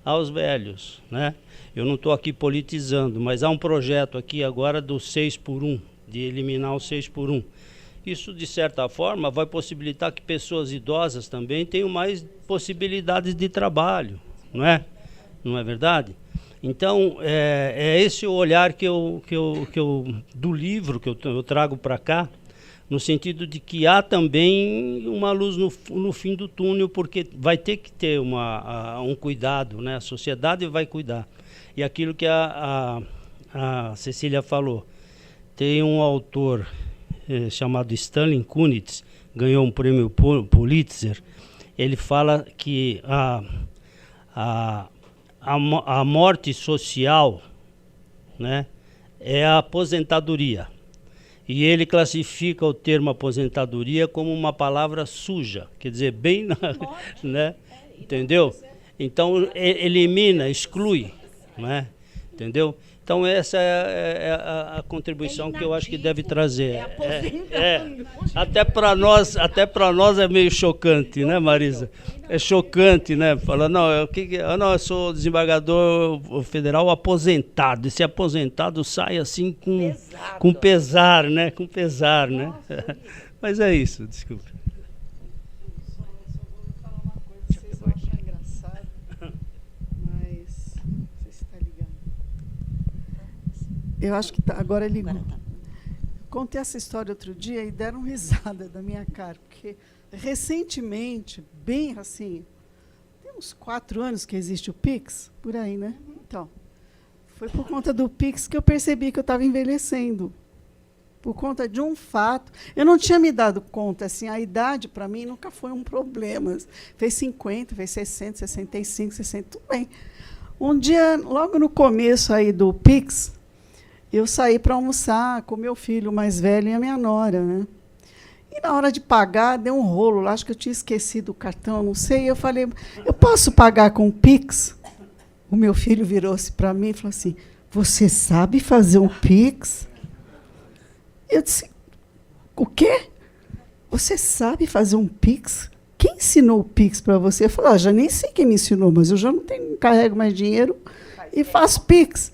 aos velhos, né? Eu não estou aqui politizando, mas há um projeto aqui agora do 6x1, de eliminar o 6x1. Isso, de certa forma, vai possibilitar que pessoas idosas também tenham mais possibilidades de trabalho, não é? Não é verdade? Então, é esse o olhar do livro que eu trago para cá, no sentido de que há também uma luz no fim do túnel, porque vai ter que ter um cuidado, né? A sociedade vai cuidar. E aquilo que a Cecília falou, tem um autor chamado Stanley Kunitz, ganhou um prêmio Pulitzer. Ele fala que a morte social, né, é a aposentadoria. E ele classifica o termo aposentadoria como uma palavra suja, quer dizer, bem, né, entendeu? Então, elimina, exclui, né, entendeu? Então, essa é a contribuição que eu acho que deve trazer. Até para nós é meio chocante, né, Marisa? É chocante, né? Falar, não, eu sou desembargador federal aposentado. Esse aposentado sai assim com pesar, né? Com pesar, né? Mas é isso, desculpa. Só vou falar uma coisa, vocês vão achar engraçado, mas não sei se está ligado. Eu acho que agora ligou. Contei essa história outro dia e deram risada da minha cara, porque recentemente, bem assim, tem uns 4 anos que existe o Pix, por aí, né? Então, foi por conta do Pix que eu percebi que eu estava envelhecendo. Por conta de um fato. Eu não tinha me dado conta, assim, a idade para mim nunca foi um problema. Fez 50, fez 60, 65, 60, tudo bem. Um dia, logo no começo aí do Pix, eu saí para almoçar com meu filho mais velho e a minha nora, né? E na hora de pagar, deu um rolo lá, acho que eu tinha esquecido o cartão, não sei. Eu falei, eu posso pagar com o Pix? O meu filho virou-se para mim e falou assim, você sabe fazer um Pix? Eu disse, o quê? Você sabe fazer um Pix? Quem ensinou o Pix para você? Eu falei, já nem sei quem me ensinou, mas eu já não carrego mais dinheiro e faço Pix.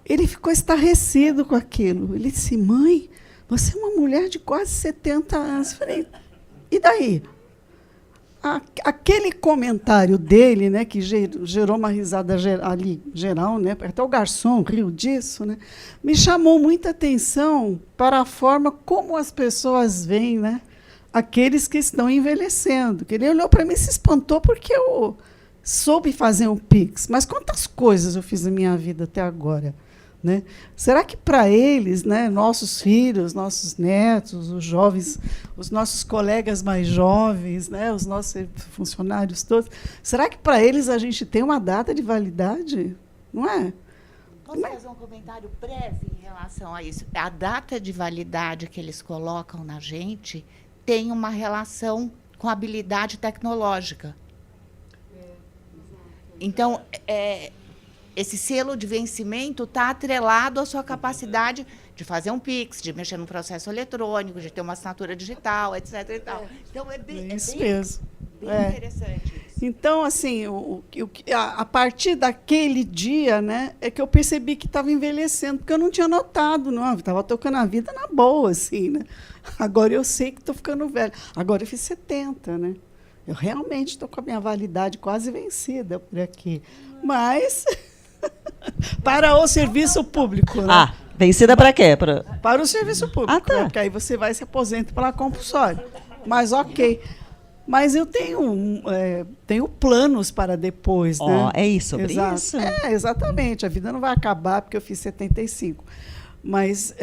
Ele ficou estarrecido com aquilo. Ele disse, mãe, você é uma mulher de quase 70 anos. Eu falei, e daí? Aquele comentário dele, né, que gerou uma risada ali geral, né, até o garçom riu disso, né, me chamou muita atenção para a forma como as pessoas veem, né, aqueles que estão envelhecendo. Que ele olhou para mim e se espantou porque eu soube fazer um Pix. Mas quantas coisas eu fiz na minha vida até agora? Né? Será que para eles, né, nossos filhos, nossos netos, os jovens, os nossos colegas mais jovens, né, os nossos funcionários todos, será que para eles a gente tem uma data de validade? Não é? Posso fazer um comentário breve em relação a isso? A data de validade que eles colocam na gente tem uma relação com a habilidade tecnológica. Então, esse selo de vencimento está atrelado à sua capacidade de fazer um Pix, de mexer no processo eletrônico, de ter uma assinatura digital, etc. E tal. Então, é bem interessante isso. Então, assim, a partir daquele dia, né, é que eu percebi que estava envelhecendo, porque eu não tinha notado, não. Estava tocando a vida na boa, assim, né? Agora eu sei que estou ficando velha. Agora eu fiz 70, né? Eu realmente estou com a minha validade quase vencida por aqui. Mas... para o serviço público. Né? Vencida para quê? Para o serviço público. Tá. Né? Porque aí você vai se aposenta pela compulsória. Mas ok. Mas eu tenho planos para depois. Né? É isso, sobre isso? Exatamente. A vida não vai acabar porque eu fiz 75. Mas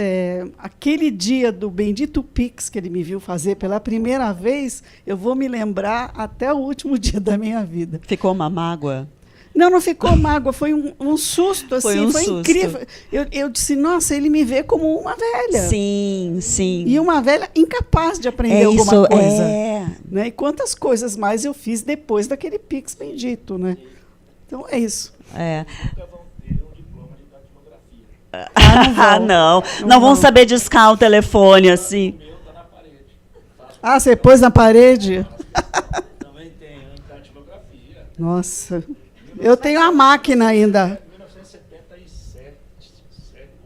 aquele dia do bendito Pix que ele me viu fazer pela primeira vez, eu vou me lembrar até o último dia da minha vida. Ficou uma mágoa? Não ficou mágoa, foi um susto, assim, Foi um foi susto. incrível. Eu disse, nossa, ele me vê como uma velha. Sim, sim. E uma velha incapaz de aprender alguma coisa. É. Né? E quantas coisas mais eu fiz depois daquele Pix bendito, né? Então, é isso. É. Nunca vão ter um diploma de datilografia. Ah, não vão saber discar o telefone assim. O meu está na parede. Ah, você pôs na parede? Também tem datilografia. Nossa, eu tenho a máquina ainda. 1977,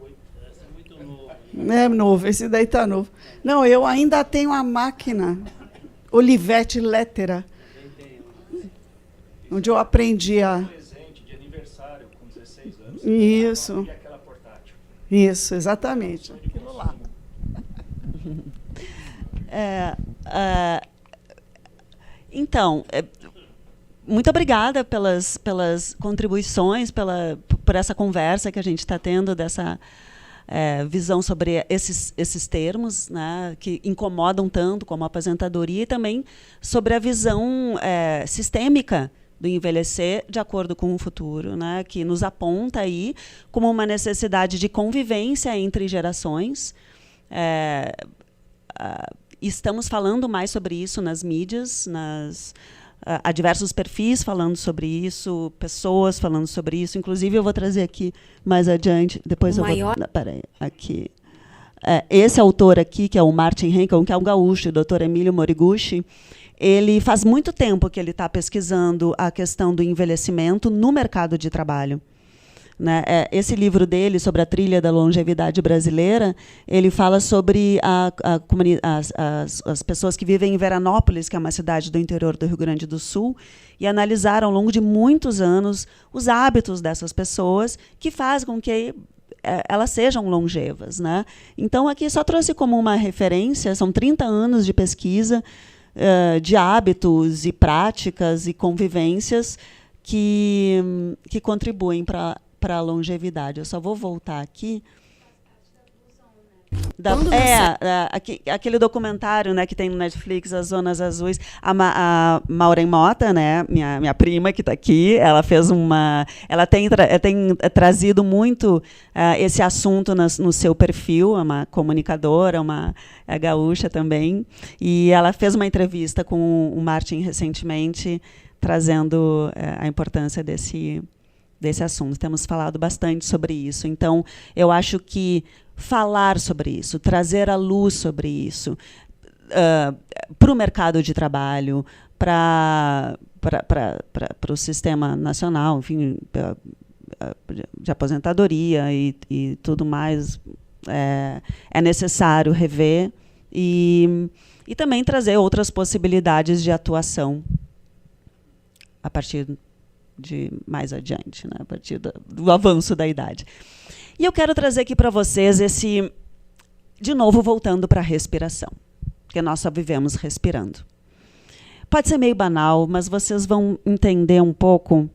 8, é muito novo. É novo, esse daí tá novo. Não, eu ainda tenho a máquina Olivetti Lettera, onde eu aprendi a... Presente de aniversário com 16 anos. Isso, E aquela portátil. isso, exatamente. Aquilo lá. Então, muito obrigada pelas contribuições, por essa conversa que a gente está tendo, dessa visão sobre esses termos, né, que incomodam tanto, como a aposentadoria, e também sobre a visão sistêmica do envelhecer de acordo com o futuro, né, que nos aponta aí como uma necessidade de convivência entre gerações. Estamos falando mais sobre isso nas mídias, há diversos perfis falando sobre isso, pessoas falando sobre isso. Inclusive, eu vou trazer aqui mais adiante, depois eu vou... Peraí, aqui. Esse autor aqui, que é o Martin Henkel, que é um gaúcho, o Dr. Emílio Moriguchi, ele faz muito tempo que ele está pesquisando a questão do envelhecimento no mercado de trabalho. Né? Esse livro dele, sobre a trilha da longevidade brasileira, ele fala sobre as pessoas que vivem em Veranópolis, que é uma cidade do interior do Rio Grande do Sul, e analisaram ao longo de muitos anos os hábitos dessas pessoas que fazem com que elas sejam longevas. Né? Então, aqui só trouxe como uma referência, são 30 anos de pesquisa de hábitos e práticas e convivências que contribuem para a longevidade. Eu só vou voltar aqui. Aquele documentário, né, que tem no Netflix, As Zonas Azuis. A Maureen Mota, né, minha prima que está aqui, ela fez ela tem trazido muito esse assunto no seu perfil, é uma comunicadora, é gaúcha também, e ela fez uma entrevista com o Martin recentemente, trazendo a importância desse assunto. Temos falado bastante sobre isso. Então, eu acho que falar sobre isso, trazer à luz sobre isso, para o mercado de trabalho, para o sistema nacional, enfim, de aposentadoria e tudo mais, é necessário rever e também trazer outras possibilidades de atuação a partir de mais adiante, né, a partir do avanço da idade. E eu quero trazer aqui para vocês de novo, voltando para a respiração, porque nós só vivemos respirando. Pode ser meio banal, mas vocês vão entender um pouco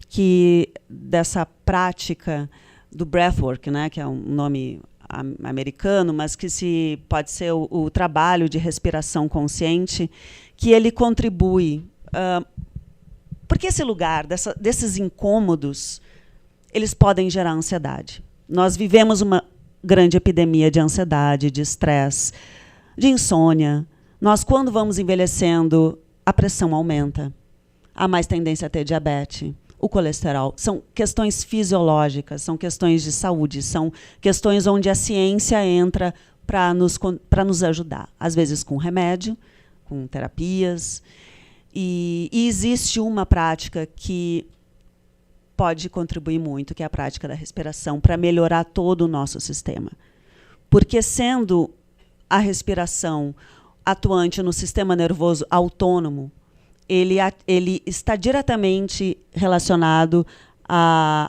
que dessa prática do breathwork, né, que é um nome americano, mas que pode ser o trabalho de respiração consciente, que ele contribui. Porque esse lugar, desses incômodos, eles podem gerar ansiedade. Nós vivemos uma grande epidemia de ansiedade, de estresse, de insônia. Nós, quando vamos envelhecendo, a pressão aumenta. Há mais tendência a ter diabetes, o colesterol. São questões fisiológicas, são questões de saúde, são questões onde a ciência entra para nos ajudar. Às vezes com remédio, com terapias. E existe uma prática que pode contribuir muito, que é a prática da respiração, para melhorar todo o nosso sistema. Porque, sendo a respiração atuante no sistema nervoso autônomo, ele está diretamente relacionado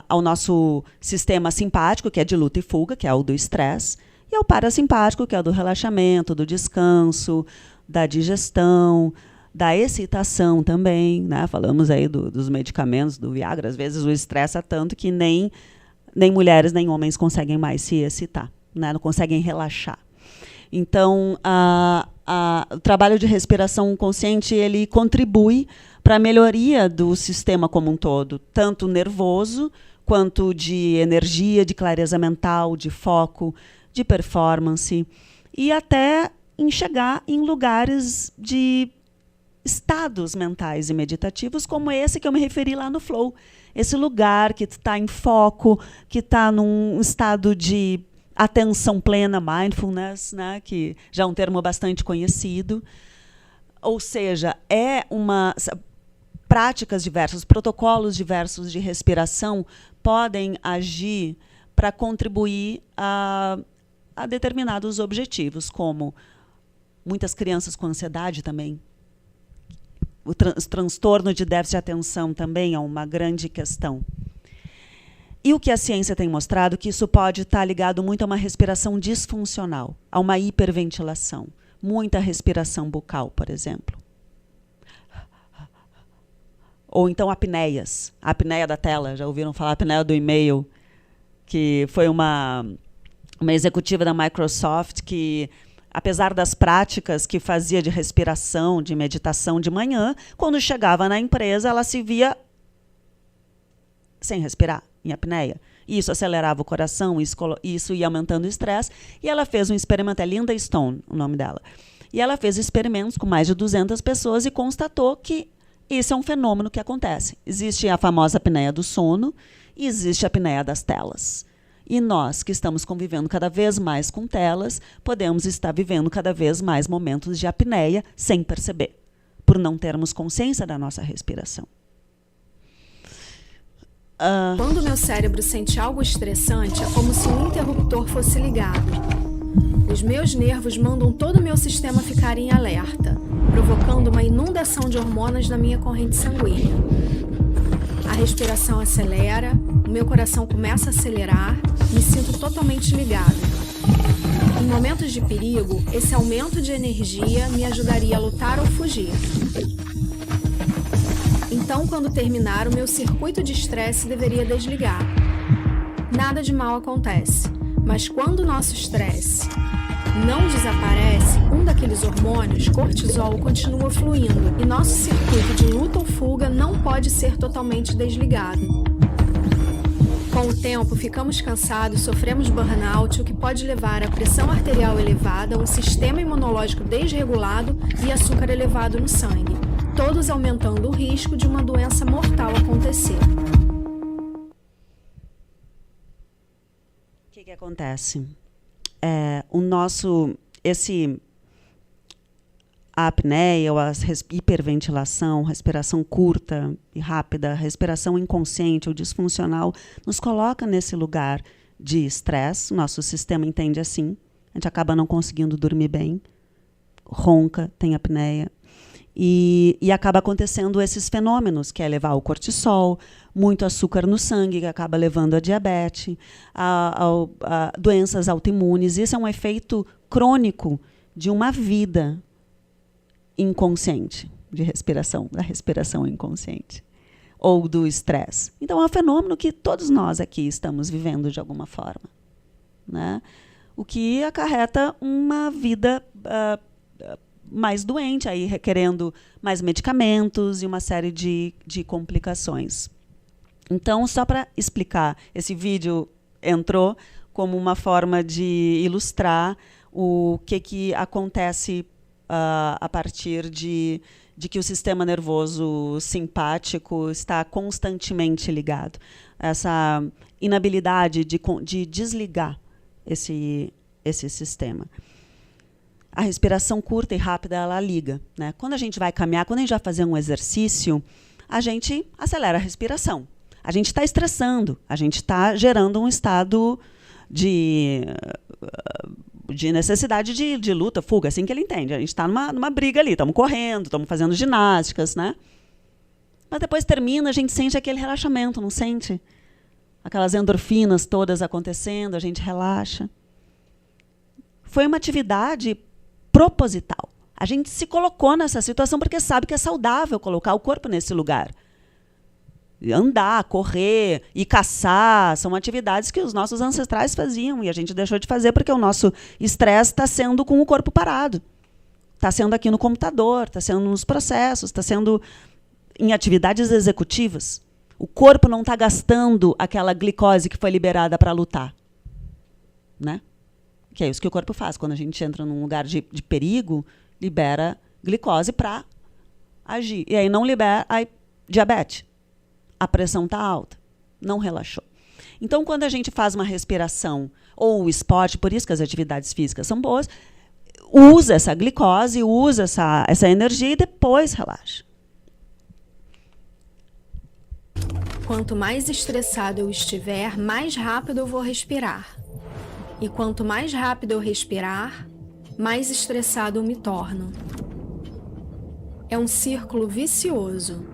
ao nosso sistema simpático, que é de luta e fuga, que é o do estresse, e ao parasimpático, que é o do relaxamento, do descanso, da digestão, da excitação também, né? Falamos aí dos medicamentos, do Viagra. Às vezes o estressa tanto que nem mulheres nem homens conseguem mais se excitar, né? Não conseguem relaxar. Então, o trabalho de respiração consciente ele contribui para a melhoria do sistema como um todo, tanto nervoso, quanto de energia, de clareza mental, de foco, de performance, e até em chegar em lugares de estados mentais e meditativos, como esse que eu me referi lá no Flow. Esse lugar que está em foco, que está num estado de atenção plena, mindfulness, né, que já é um termo bastante conhecido. Ou seja, práticas diversas, protocolos diversos de respiração podem agir para contribuir a determinados objetivos, como muitas crianças com ansiedade também. O transtorno de déficit de atenção também é uma grande questão. E o que a ciência tem mostrado que isso pode estar ligado muito a uma respiração disfuncional, a uma hiperventilação. Muita respiração bucal, por exemplo. Ou então apneias. A apneia da tela, já ouviram falar? A apneia do e-mail, que foi uma executiva da Microsoft que, apesar das práticas que fazia de respiração, de meditação de manhã, quando chegava na empresa, ela se via sem respirar, em apneia. Isso acelerava o coração, isso ia aumentando o estresse. E ela fez um experimento, é Linda Stone, o nome dela. E ela fez experimentos com mais de 200 pessoas e constatou que esse é um fenômeno que acontece. Existe a famosa apneia do sono e existe a apneia das telas. E nós, que estamos convivendo cada vez mais com telas, podemos estar vivendo cada vez mais momentos de apneia sem perceber, por não termos consciência da nossa respiração. Quando meu cérebro sente algo estressante, é como se um interruptor fosse ligado. Os meus nervos mandam todo o meu sistema ficar em alerta, provocando uma inundação de hormonas na minha corrente sanguínea. A respiração acelera, o meu coração começa a acelerar, me sinto totalmente ligado. Em momentos de perigo, esse aumento de energia me ajudaria a lutar ou fugir. Então, quando terminar, o meu circuito de estresse deveria desligar. Nada de mal acontece, mas quando o nosso estresse não desaparece, um daqueles hormônios, cortisol, continua fluindo e nosso circuito de luta ou fuga não pode ser totalmente desligado. Com o tempo, ficamos cansados, sofremos burnout, o que pode levar a pressão arterial elevada, um sistema imunológico desregulado e açúcar elevado no sangue, todos aumentando o risco de uma doença mortal acontecer. O que acontece? A apneia, ou a hiperventilação, respiração curta e rápida, respiração inconsciente ou disfuncional, nos coloca nesse lugar de estresse. Nosso sistema entende assim. A gente acaba não conseguindo dormir bem, ronca, tem apneia. E acaba acontecendo esses fenômenos, que é levar o cortisol, muito açúcar no sangue, que acaba levando a diabetes, a doenças autoimunes. Isso é um efeito crônico de uma vida inconsciente, de respiração, da respiração inconsciente, ou do estresse. Então, é um fenômeno que todos nós aqui estamos vivendo de alguma forma, né? O que acarreta uma vida mais doente, aí requerendo mais medicamentos e uma série de complicações. Então, só para explicar, esse vídeo entrou como uma forma de ilustrar o que acontece a partir de que o sistema nervoso simpático está constantemente ligado. Essa inabilidade de desligar esse sistema. A respiração curta e rápida, ela liga, né? Quando a gente vai caminhar, quando a gente vai fazer um exercício, a gente acelera a respiração. A gente está estressando, a gente está gerando um estado de necessidade de luta, fuga, assim que ele entende. A gente está numa briga ali, estamos correndo, estamos fazendo ginásticas, né? Mas depois termina, a gente sente aquele relaxamento, não sente? Aquelas endorfinas todas acontecendo, a gente relaxa. Foi uma atividade proposital. A gente se colocou nessa situação porque sabe que é saudável colocar o corpo nesse lugar. Andar, correr e caçar são atividades que os nossos ancestrais faziam e a gente deixou de fazer porque o nosso estresse está sendo com o corpo parado. Está sendo aqui no computador, está sendo nos processos, está sendo em atividades executivas, o corpo não está gastando aquela glicose que foi liberada para lutar. Né? Que é isso que o corpo faz. Quando a gente entra num lugar de perigo, libera glicose para agir. E aí não libera, aí diabetes. A pressão está alta, não relaxou. Então, quando a gente faz uma respiração ou o esporte, por isso que as atividades físicas são boas, usa essa glicose, usa essa energia e depois relaxa. Quanto mais estressado eu estiver, mais rápido eu vou respirar. E quanto mais rápido eu respirar, mais estressado eu me torno. É um círculo vicioso.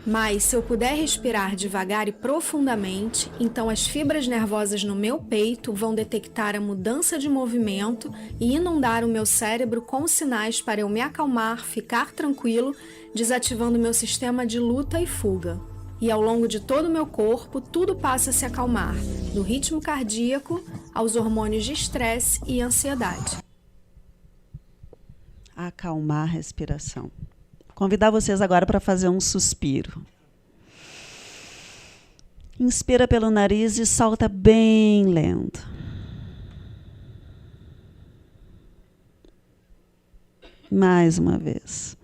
Mas se eu puder respirar devagar e profundamente, então as fibras nervosas no meu peito vão detectar a mudança de movimento e inundar o meu cérebro com sinais para eu me acalmar, ficar tranquilo, desativando meu sistema de luta e fuga. E ao longo de todo o meu corpo, tudo passa a se acalmar, do ritmo cardíaco aos hormônios de estresse e ansiedade. Acalmar a respiração. Convidar vocês agora para fazer um suspiro. Inspira pelo nariz e solta bem lento. Mais uma vez.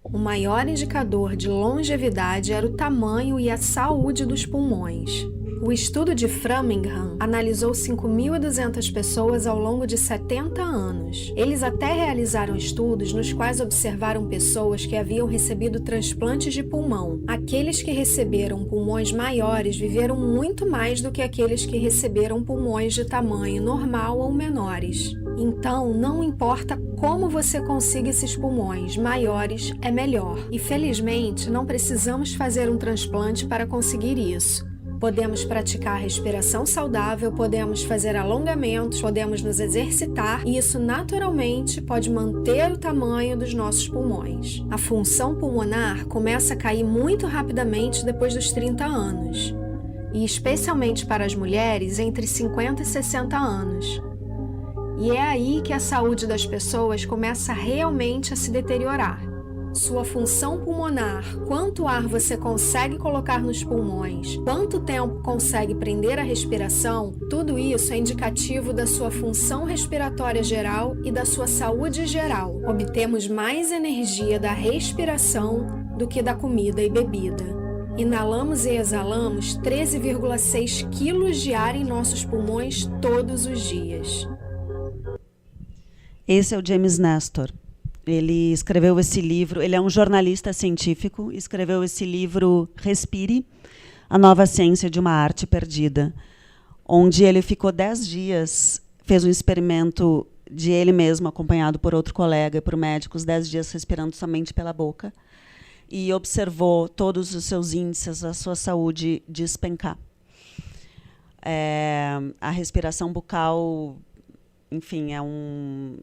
O maior indicador de longevidade era o tamanho e a saúde dos pulmões. O estudo de Framingham analisou 5.200 pessoas ao longo de 70 anos. Eles até realizaram estudos nos quais observaram pessoas que haviam recebido transplantes de pulmão. Aqueles que receberam pulmões maiores viveram muito mais do que aqueles que receberam pulmões de tamanho normal ou menores. Então, não importa como você consiga esses pulmões, maiores é melhor. E felizmente, não precisamos fazer um transplante para conseguir isso. Podemos praticar respiração saudável, podemos fazer alongamentos, podemos nos exercitar e isso naturalmente pode manter o tamanho dos nossos pulmões. A função pulmonar começa a cair muito rapidamente depois dos 30 anos. E especialmente para as mulheres entre 50 e 60 anos. E é aí que a saúde das pessoas começa realmente a se deteriorar. Sua função pulmonar, quanto ar você consegue colocar nos pulmões, quanto tempo consegue prender a respiração, tudo isso é indicativo da sua função respiratória geral e da sua saúde geral. Obtemos mais energia da respiração do que da comida e bebida. Inalamos e exalamos 13,6 quilos de ar em nossos pulmões todos os dias. Esse é o James Nestor. Ele escreveu esse livro, ele é um jornalista científico, escreveu esse livro Respire, a nova ciência de uma arte perdida, onde ele ficou 10 dias, fez um experimento de ele mesmo, acompanhado por outro colega e por médicos, 10 dias respirando somente pela boca, e observou todos os seus índices, a sua saúde despencar. A respiração bucal, enfim, é um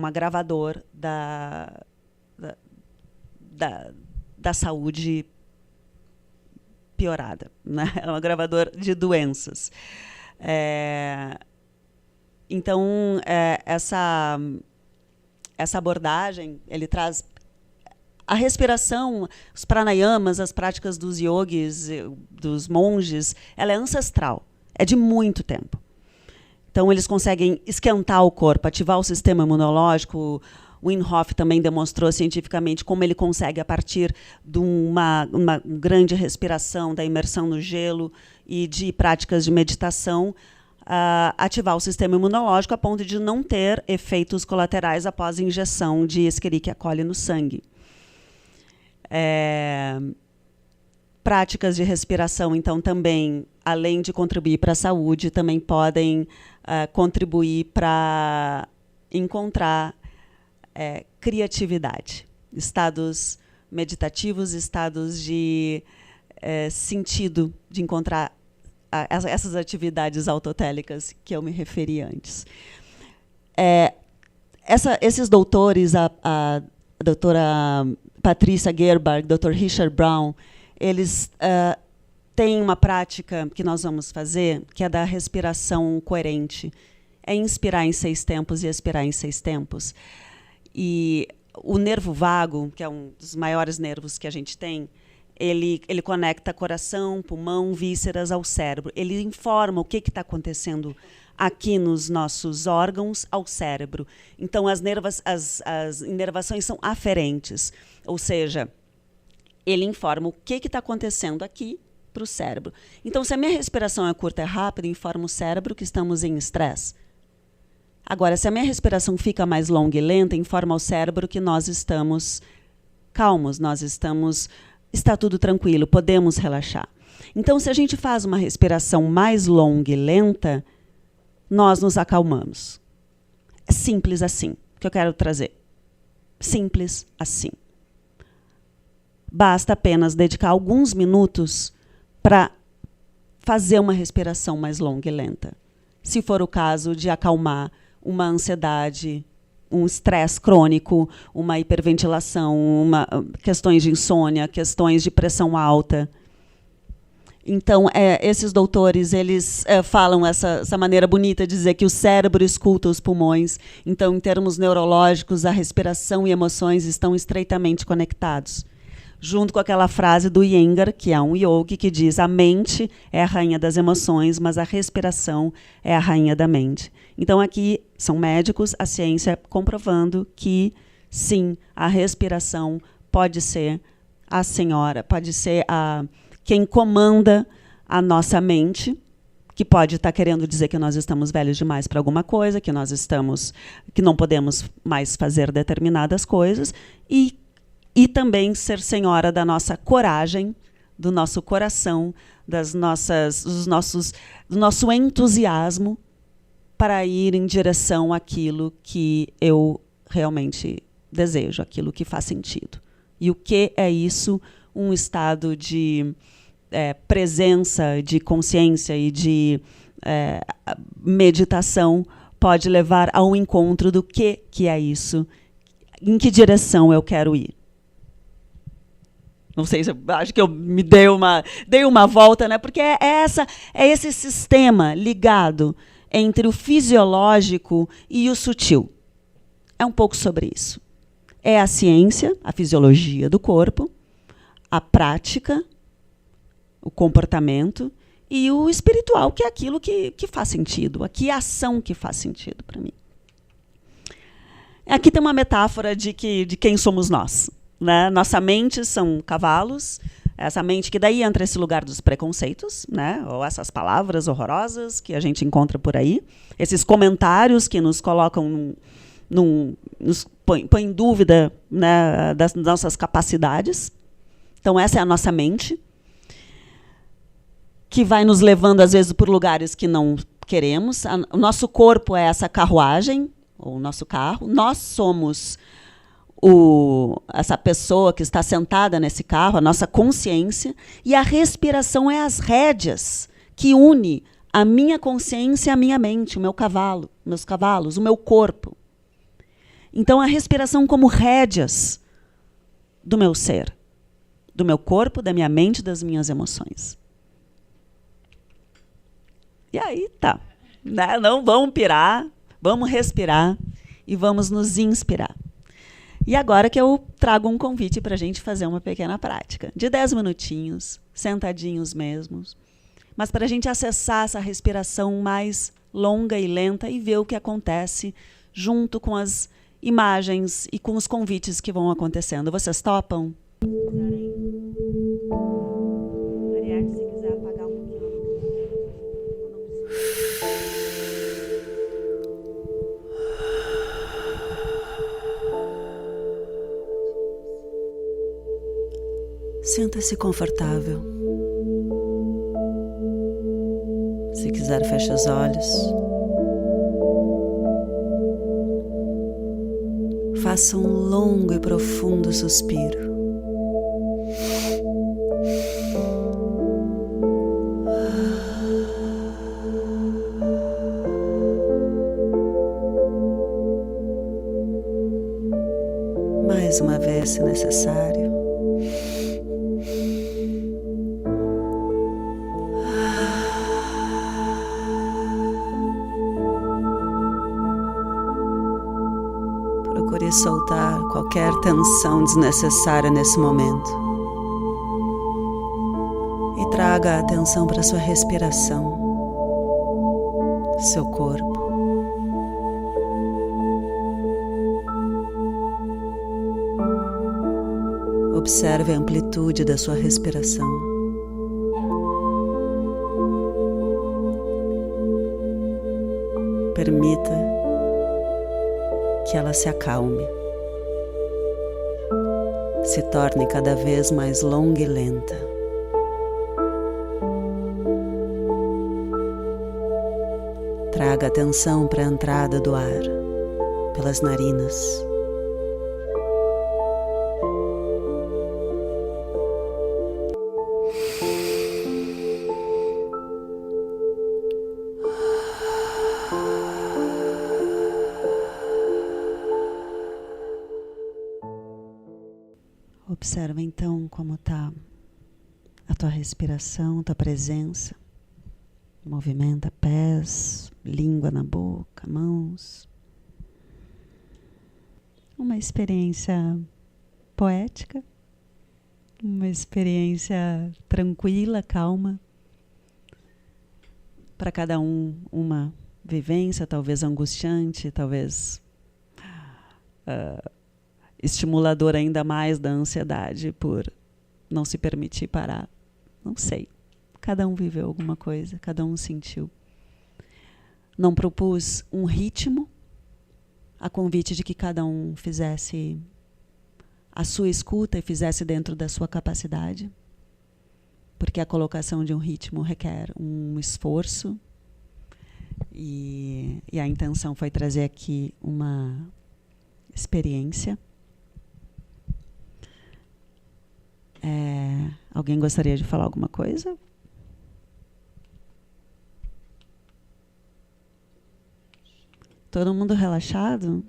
agravador da saúde piorada, né? É um agravador de doenças. Então, essa abordagem, ele traz a respiração, os pranayamas, as práticas dos yogis, dos monges, ela é ancestral, é de muito tempo. Então, eles conseguem esquentar o corpo, ativar o sistema imunológico. O Wim Hof também demonstrou cientificamente como ele consegue, a partir de uma grande respiração, da imersão no gelo e de práticas de meditação, ativar o sistema imunológico a ponto de não ter efeitos colaterais após a injeção de Escherichia coli no sangue. Práticas de respiração, então, também, além de contribuir para a saúde, também podem contribuir para encontrar criatividade, estados meditativos, estados de sentido, de encontrar essas atividades autotélicas que eu me referi antes. esses doutores, a doutora Patrícia Gerberg, Dr. Richard Brown, eles têm uma prática que nós vamos fazer, que é da respiração coerente. É inspirar em 6 tempos e expirar em 6 tempos. E o nervo vago, que é um dos maiores nervos que a gente tem, ele conecta coração, pulmão, vísceras ao cérebro. Ele informa o que está acontecendo aqui nos nossos órgãos ao cérebro. Então, as inervações são aferentes. Ou seja, ele informa o que está acontecendo aqui para o cérebro. Então, se a minha respiração é curta e rápida, informa o cérebro que estamos em estresse. Agora, se a minha respiração fica mais longa e lenta, informa ao cérebro que nós estamos calmos, está tudo tranquilo, podemos relaxar. Então, se a gente faz uma respiração mais longa e lenta, nós nos acalmamos. É simples assim, que eu quero trazer. Simples assim. Basta apenas dedicar alguns minutos para fazer uma respiração mais longa e lenta. Se for o caso de acalmar uma ansiedade, um estresse crônico, uma hiperventilação, questões de insônia, questões de pressão alta. Então, esses doutores, eles falam essa maneira bonita de dizer que o cérebro escuta os pulmões. Então, em termos neurológicos, a respiração e emoções estão estreitamente conectados. Junto com aquela frase do Iyengar, que é um yogi, que diz: a mente é a rainha das emoções, mas a respiração é a rainha da mente. Então, aqui são médicos, a ciência comprovando que, sim, a respiração pode ser a senhora, pode ser quem comanda a nossa mente, que pode estar querendo dizer que nós estamos velhos demais para alguma coisa, que não podemos mais fazer determinadas coisas, e também ser senhora da nossa coragem, do nosso coração, do nosso entusiasmo para ir em direção àquilo que eu realmente desejo, aquilo que faz sentido. E o que é isso? Um estado de presença, de consciência e de meditação pode levar ao encontro do que é isso, em que direção eu quero ir. Não sei se acho que eu me dei uma volta, né? Porque é esse sistema ligado entre o fisiológico e o sutil. É um pouco sobre isso. É a ciência, a fisiologia do corpo, a prática, o comportamento e o espiritual, que é aquilo que faz sentido, aqui é a ação que faz sentido para mim. Aqui tem uma metáfora de quem somos nós. Né? Nossa mente são cavalos, essa mente que daí entra esse lugar dos preconceitos, né? Ou essas palavras horrorosas que a gente encontra por aí, esses comentários que nos colocam, nos põe em dúvida, né, das nossas capacidades. Então, essa é a nossa mente, que vai nos levando, às vezes, por lugares que não queremos. O nosso corpo é essa carruagem, ou o nosso carro. Nós somos essa pessoa que está sentada nesse carro, a nossa consciência, e a respiração é as rédeas que une a minha consciência e a minha mente, o meu cavalo, meus cavalos, o meu corpo. Então, a respiração como rédeas do meu ser, do meu corpo, da minha mente, das minhas emoções. E aí tá. Né? Não vamos pirar, vamos respirar e vamos nos inspirar. E agora que eu trago um convite para a gente fazer uma pequena prática, de 10 minutinhos, sentadinhos mesmos, mas para a gente acessar essa respiração mais longa e lenta e ver o que acontece junto com as imagens e com os convites que vão acontecendo. Vocês topam? Ariete, se quiser apagar um pouquinho. Sinta-se confortável. Se quiser, feche os olhos. Faça um longo e profundo suspiro. Mais uma vez, se necessário. Procure soltar qualquer tensão desnecessária nesse momento. E traga a atenção para sua respiração, seu corpo. Observe a amplitude da sua respiração. Permita que ela se acalme, se torne cada vez mais longa e lenta. Traga atenção para a entrada do ar pelas narinas. Observa então como está a tua respiração, tua presença. Movimenta pés, língua na boca, mãos. Uma experiência poética, uma experiência tranquila, calma. Para cada um, uma vivência, talvez angustiante, talvez estimulador ainda mais da ansiedade por não se permitir parar. Não sei. Cada um viveu alguma coisa, cada um sentiu. Não propus um ritmo, a convite de que cada um fizesse a sua escuta e fizesse dentro da sua capacidade, porque a colocação de um ritmo requer um esforço e a intenção foi trazer aqui uma experiência. Alguém gostaria de falar alguma coisa? Todo mundo relaxado?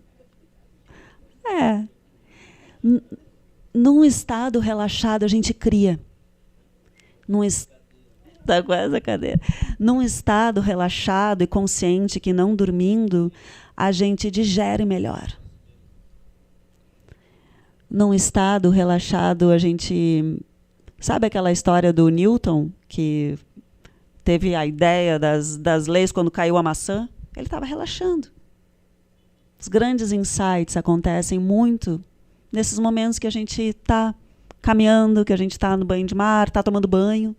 Num estado relaxado a gente cria. Tá com essa cadeira. Num estado relaxado e consciente que não dormindo, a gente digere melhor. Num estado relaxado a gente... Sabe aquela história do Newton, que teve a ideia das leis quando caiu a maçã? Ele estava relaxando. Os grandes insights acontecem muito nesses momentos que a gente está caminhando, que a gente está no banho de mar, está tomando banho.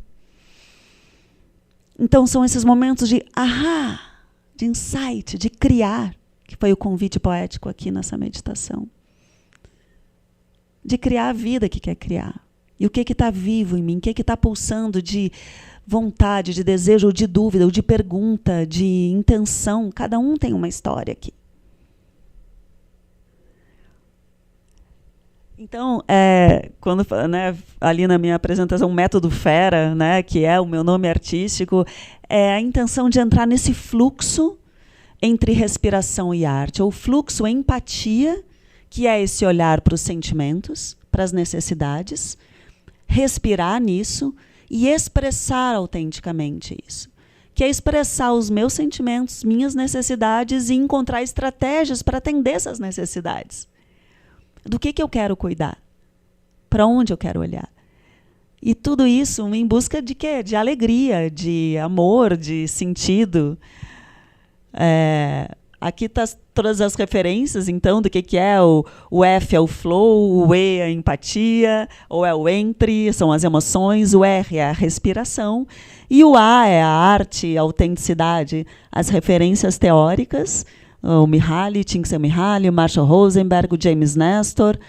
Então são esses momentos de de insight, de criar, que foi o convite poético aqui nessa meditação. De criar a vida que quer criar. E o que está vivo em mim, o que está pulsando de vontade, de desejo, ou de dúvida, ou de pergunta, de intenção. Cada um tem uma história aqui. Então, quando ali na minha apresentação, Método Fera, que é o meu nome artístico, é a intenção de entrar nesse fluxo entre respiração e arte, ou fluxo empatia, que é esse olhar para os sentimentos, para as necessidades, respirar nisso e expressar autenticamente isso. Que é expressar os meus sentimentos, minhas necessidades e encontrar estratégias para atender essas necessidades. Do que eu quero cuidar? Para onde eu quero olhar? E tudo isso em busca de quê? De alegria, de amor, de sentido. Aqui está todas as referências, então, do que é o F é o flow, o E é a empatia, ou é o entre, são as emoções, o R é a respiração, e o A é a arte, a autenticidade, as referências teóricas, o Mihaly, Csikszentmihalyi, o Marshall Rosenberg, o James Nestor,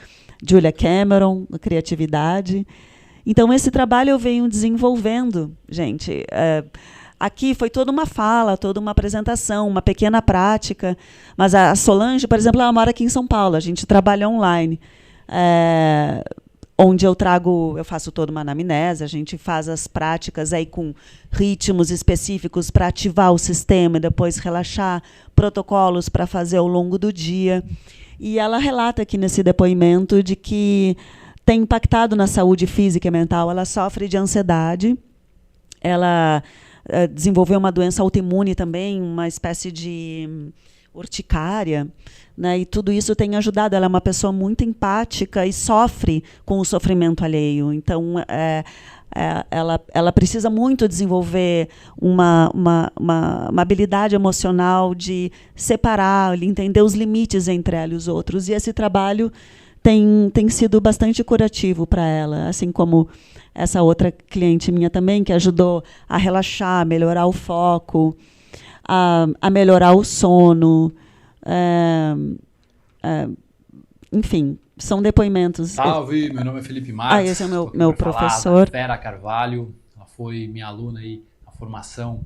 Julia Cameron, a criatividade. Então, esse trabalho eu venho desenvolvendo, gente. Aqui foi toda uma fala, toda uma apresentação, uma pequena prática. Mas a Solange, por exemplo, ela mora aqui em São Paulo. A gente trabalha online, onde eu faço toda uma anamnese, a gente faz as práticas aí com ritmos específicos para ativar o sistema e depois relaxar, protocolos para fazer ao longo do dia. E ela relata aqui nesse depoimento de que tem impactado na saúde física e mental. Ela sofre de ansiedade, ela desenvolveu uma doença autoimune também, uma espécie de urticária, né? E tudo isso tem ajudado. Ela é uma pessoa muito empática e sofre com o sofrimento alheio. Então, ela precisa muito desenvolver uma habilidade emocional de separar, entender os limites entre ela e os outros. E esse trabalho tem sido bastante curativo para ela, assim como essa outra cliente minha também, que ajudou a relaxar, a melhorar o foco, a melhorar o sono. Enfim, são depoimentos. Salve, meu nome é Felipe Marques. Esse é o meu professor. Fera Carvalho, ela foi minha aluna aí na formação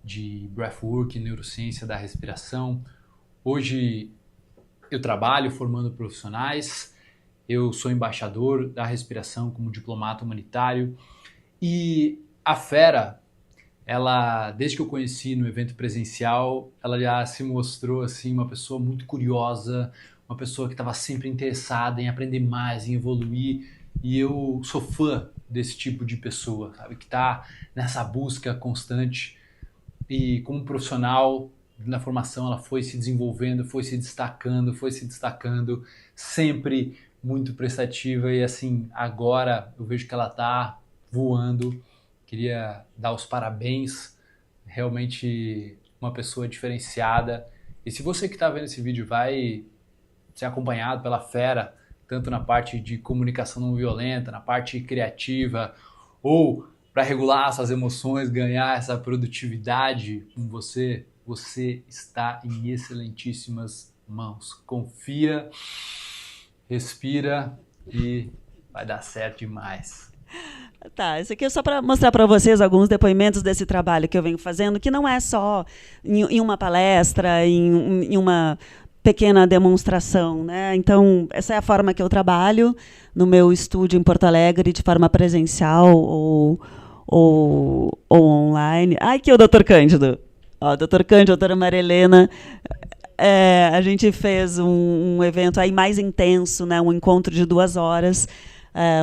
de Breathwork, Neurociência da Respiração. Hoje eu trabalho formando profissionais, eu sou embaixador da respiração como diplomata humanitário e a Fera, ela, desde que eu conheci no evento presencial, ela já se mostrou assim, uma pessoa muito curiosa, uma pessoa que estava sempre interessada em aprender mais, em evoluir, e eu sou fã desse tipo de pessoa, sabe, que está nessa busca constante. E como profissional na formação ela foi se desenvolvendo, foi se destacando, sempre muito prestativa, e assim, agora eu vejo que ela está voando. Queria dar os parabéns, realmente uma pessoa diferenciada. E se você que está vendo esse vídeo vai ser acompanhado pela Fera, tanto na parte de comunicação não violenta, na parte criativa, ou para regular suas emoções, ganhar essa produtividade com você, você está em excelentíssimas mãos. Confia, respira e vai dar certo demais. Tá, isso aqui é só para mostrar para vocês alguns depoimentos desse trabalho que eu venho fazendo, que não é só em uma palestra, em uma pequena demonstração, né? Então, essa é a forma que eu trabalho no meu estúdio em Porto Alegre, de forma presencial ou online. Ai, aqui é o Dr. Cândido. Ó, Dr. Cândido, doutora Maria Helena. A gente fez um evento aí mais intenso, né? Um encontro de 2 horas,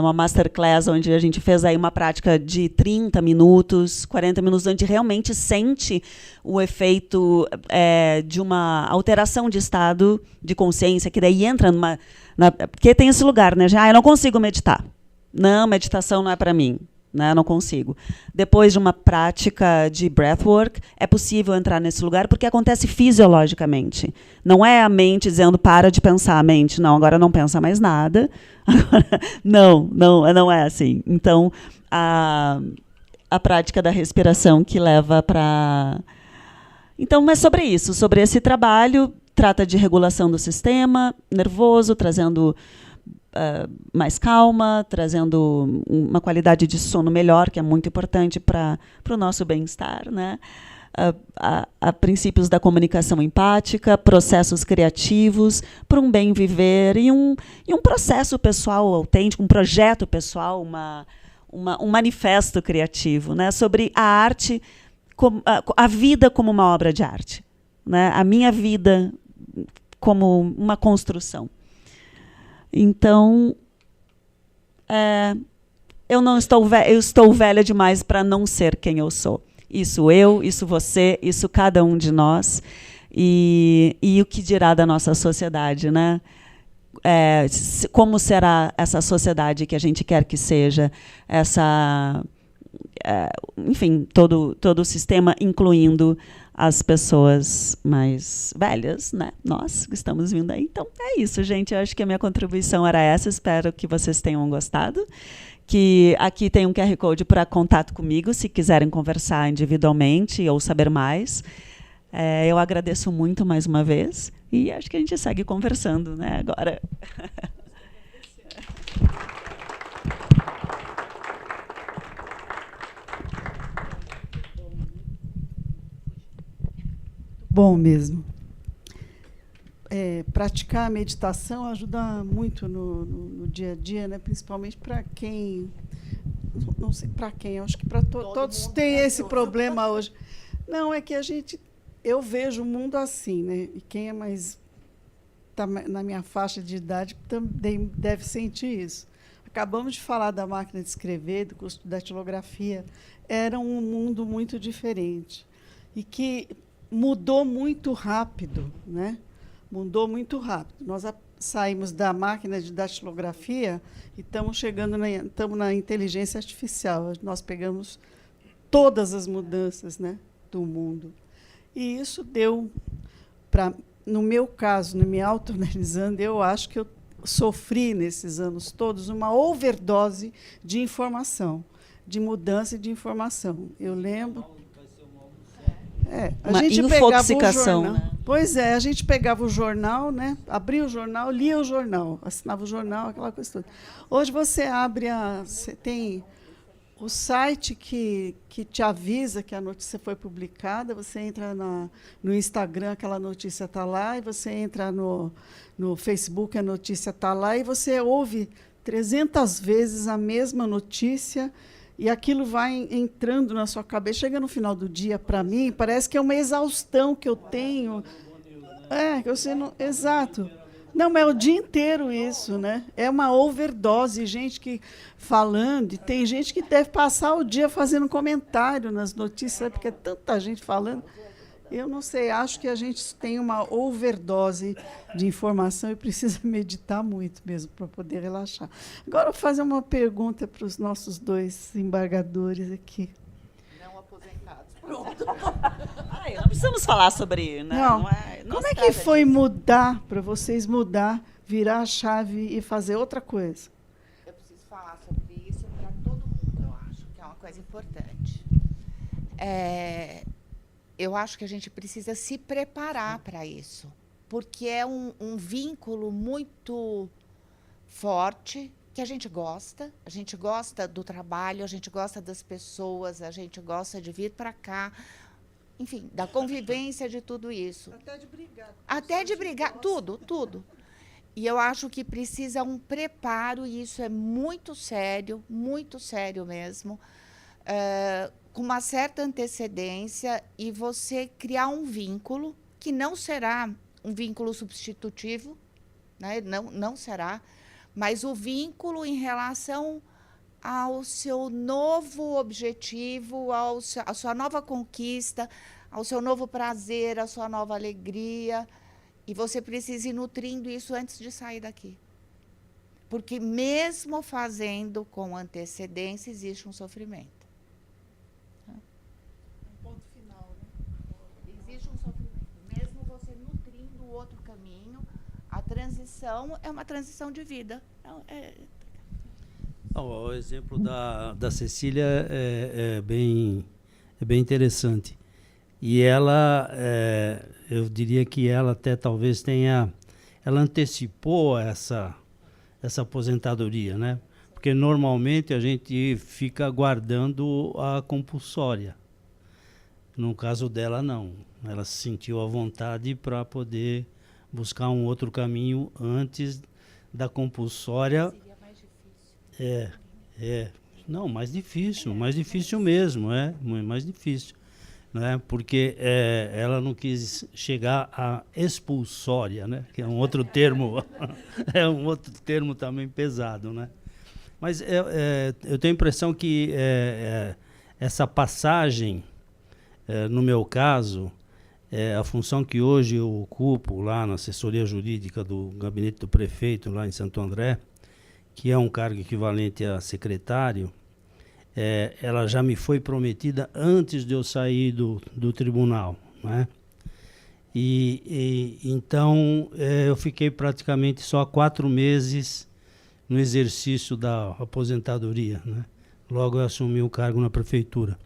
uma masterclass onde a gente fez aí uma prática de 30 minutos, 40 minutos, onde realmente sente o efeito de uma alteração de estado de consciência, que daí entra porque tem esse lugar, né? Eu não consigo meditar. Não, meditação não é para mim. Né? Não consigo. Depois de uma prática de breathwork, é possível entrar nesse lugar porque acontece fisiologicamente. Não é a mente dizendo, para de pensar, a mente, não, agora não pensa mais nada. Agora, não é assim. Então, a prática da respiração que leva para... Então, é sobre isso, sobre esse trabalho, trata de regulação do sistema nervoso, trazendo... mais calma, trazendo uma qualidade de sono melhor, que é muito importante para o nosso bem-estar, né? A princípios da comunicação empática, processos criativos para um bem viver e um processo pessoal autêntico, um projeto pessoal, um manifesto criativo, né? Sobre a arte, a vida como uma obra de arte, né? A minha vida como uma construção. Então, eu estou velha demais para não ser quem eu sou. Isso eu, isso você, isso cada um de nós. E o que dirá da nossa sociedade, né? Como será essa sociedade que a gente quer que seja? Enfim, todo o sistema, incluindo as pessoas mais velhas, né? Nós que estamos vindo aí. Então, é isso, gente. Eu acho que a minha contribuição era essa. Espero que vocês tenham gostado. Que aqui tem um QR Code para contato comigo, se quiserem conversar individualmente ou saber mais. Eu agradeço muito mais uma vez. E acho que a gente segue conversando, né? Agora. Bom mesmo. Praticar a meditação ajuda muito no dia a dia, né? Principalmente para quem... Não sei para quem, acho que para todos têm esse problema hoje. Não, é que eu vejo o mundo assim, né? E quem é mais está na minha faixa de idade também deve sentir isso. Acabamos de falar da máquina de escrever, do curso da datilografia. Era um mundo muito diferente e que mudou muito rápido, né? Mudou muito rápido. Nós saímos da máquina de datilografia e estamos na inteligência artificial. Nós pegamos todas as mudanças, né, do mundo. E isso deu, no meu caso, me autoanalisando, eu acho que eu sofri nesses anos todos uma overdose de informação, de mudança de informação. Eu lembro... Uma infoxicação, né? Pois é, a gente pegava o jornal, né? Abria o jornal, lia o jornal, assinava o jornal, aquela coisa toda. Hoje você você tem o site que te avisa que a notícia foi publicada, você entra no Instagram, aquela notícia está lá, e você entra no Facebook, a notícia está lá, e você ouve 300 vezes a mesma notícia, e aquilo vai entrando na sua cabeça. Chega no final do dia, para mim, parece que é uma exaustão que eu tenho. Que você não... Exato. Não, mas é o dia inteiro isso, né? É uma overdose, gente que falando, e tem gente que deve passar o dia fazendo comentário nas notícias, porque é tanta gente falando. Eu não sei, acho que a gente tem uma overdose de informação e precisa meditar muito mesmo para poder relaxar. Agora, eu vou fazer uma pergunta para os nossos dois embargadores aqui. Não aposentados. Pronto. Não precisamos falar sobre... Né? Não como é que foi mudar, para vocês virar a chave e fazer outra coisa? Eu preciso falar sobre isso para todo mundo, eu acho, que é uma coisa importante. Eu acho que a gente precisa se preparar para isso, porque é um vínculo muito forte, que a gente gosta do trabalho, a gente gosta das pessoas, a gente gosta de vir para cá, enfim, da convivência de tudo isso. Até de brigar, tudo. E eu acho que precisa um preparo, e isso é muito sério mesmo, com uma certa antecedência, e você criar um vínculo que não será um vínculo substitutivo, né? Não será, mas o vínculo em relação ao seu novo objetivo, à sua nova conquista, ao seu novo prazer, à sua nova alegria. E você precisa ir nutrindo isso antes de sair daqui. Porque mesmo fazendo com antecedência, existe um sofrimento. Ponto final, né? Existe um sofrimento. Mesmo você nutrindo o outro caminho, a transição é uma transição de vida. O exemplo da Cecília é bem interessante. E ela, eu diria que ela até talvez ela antecipou essa aposentadoria, né? Porque normalmente a gente fica aguardando a compulsória. No caso dela, não. Ela se sentiu à vontade para poder buscar um outro caminho antes da compulsória. Seria mais difícil. Não, mais difícil mesmo, mais difícil. Né? Porque ela não quis chegar à expulsória, né? Que é um outro termo, também pesado, né? Mas eu tenho a impressão que essa passagem, no meu caso, a função que hoje eu ocupo lá na assessoria jurídica do gabinete do prefeito lá em Santo André, que é um cargo equivalente a secretário, ela já me foi prometida antes de eu sair do tribunal, né? Então eu fiquei praticamente só 4 meses no exercício da aposentadoria, né? Logo eu assumi o cargo na prefeitura.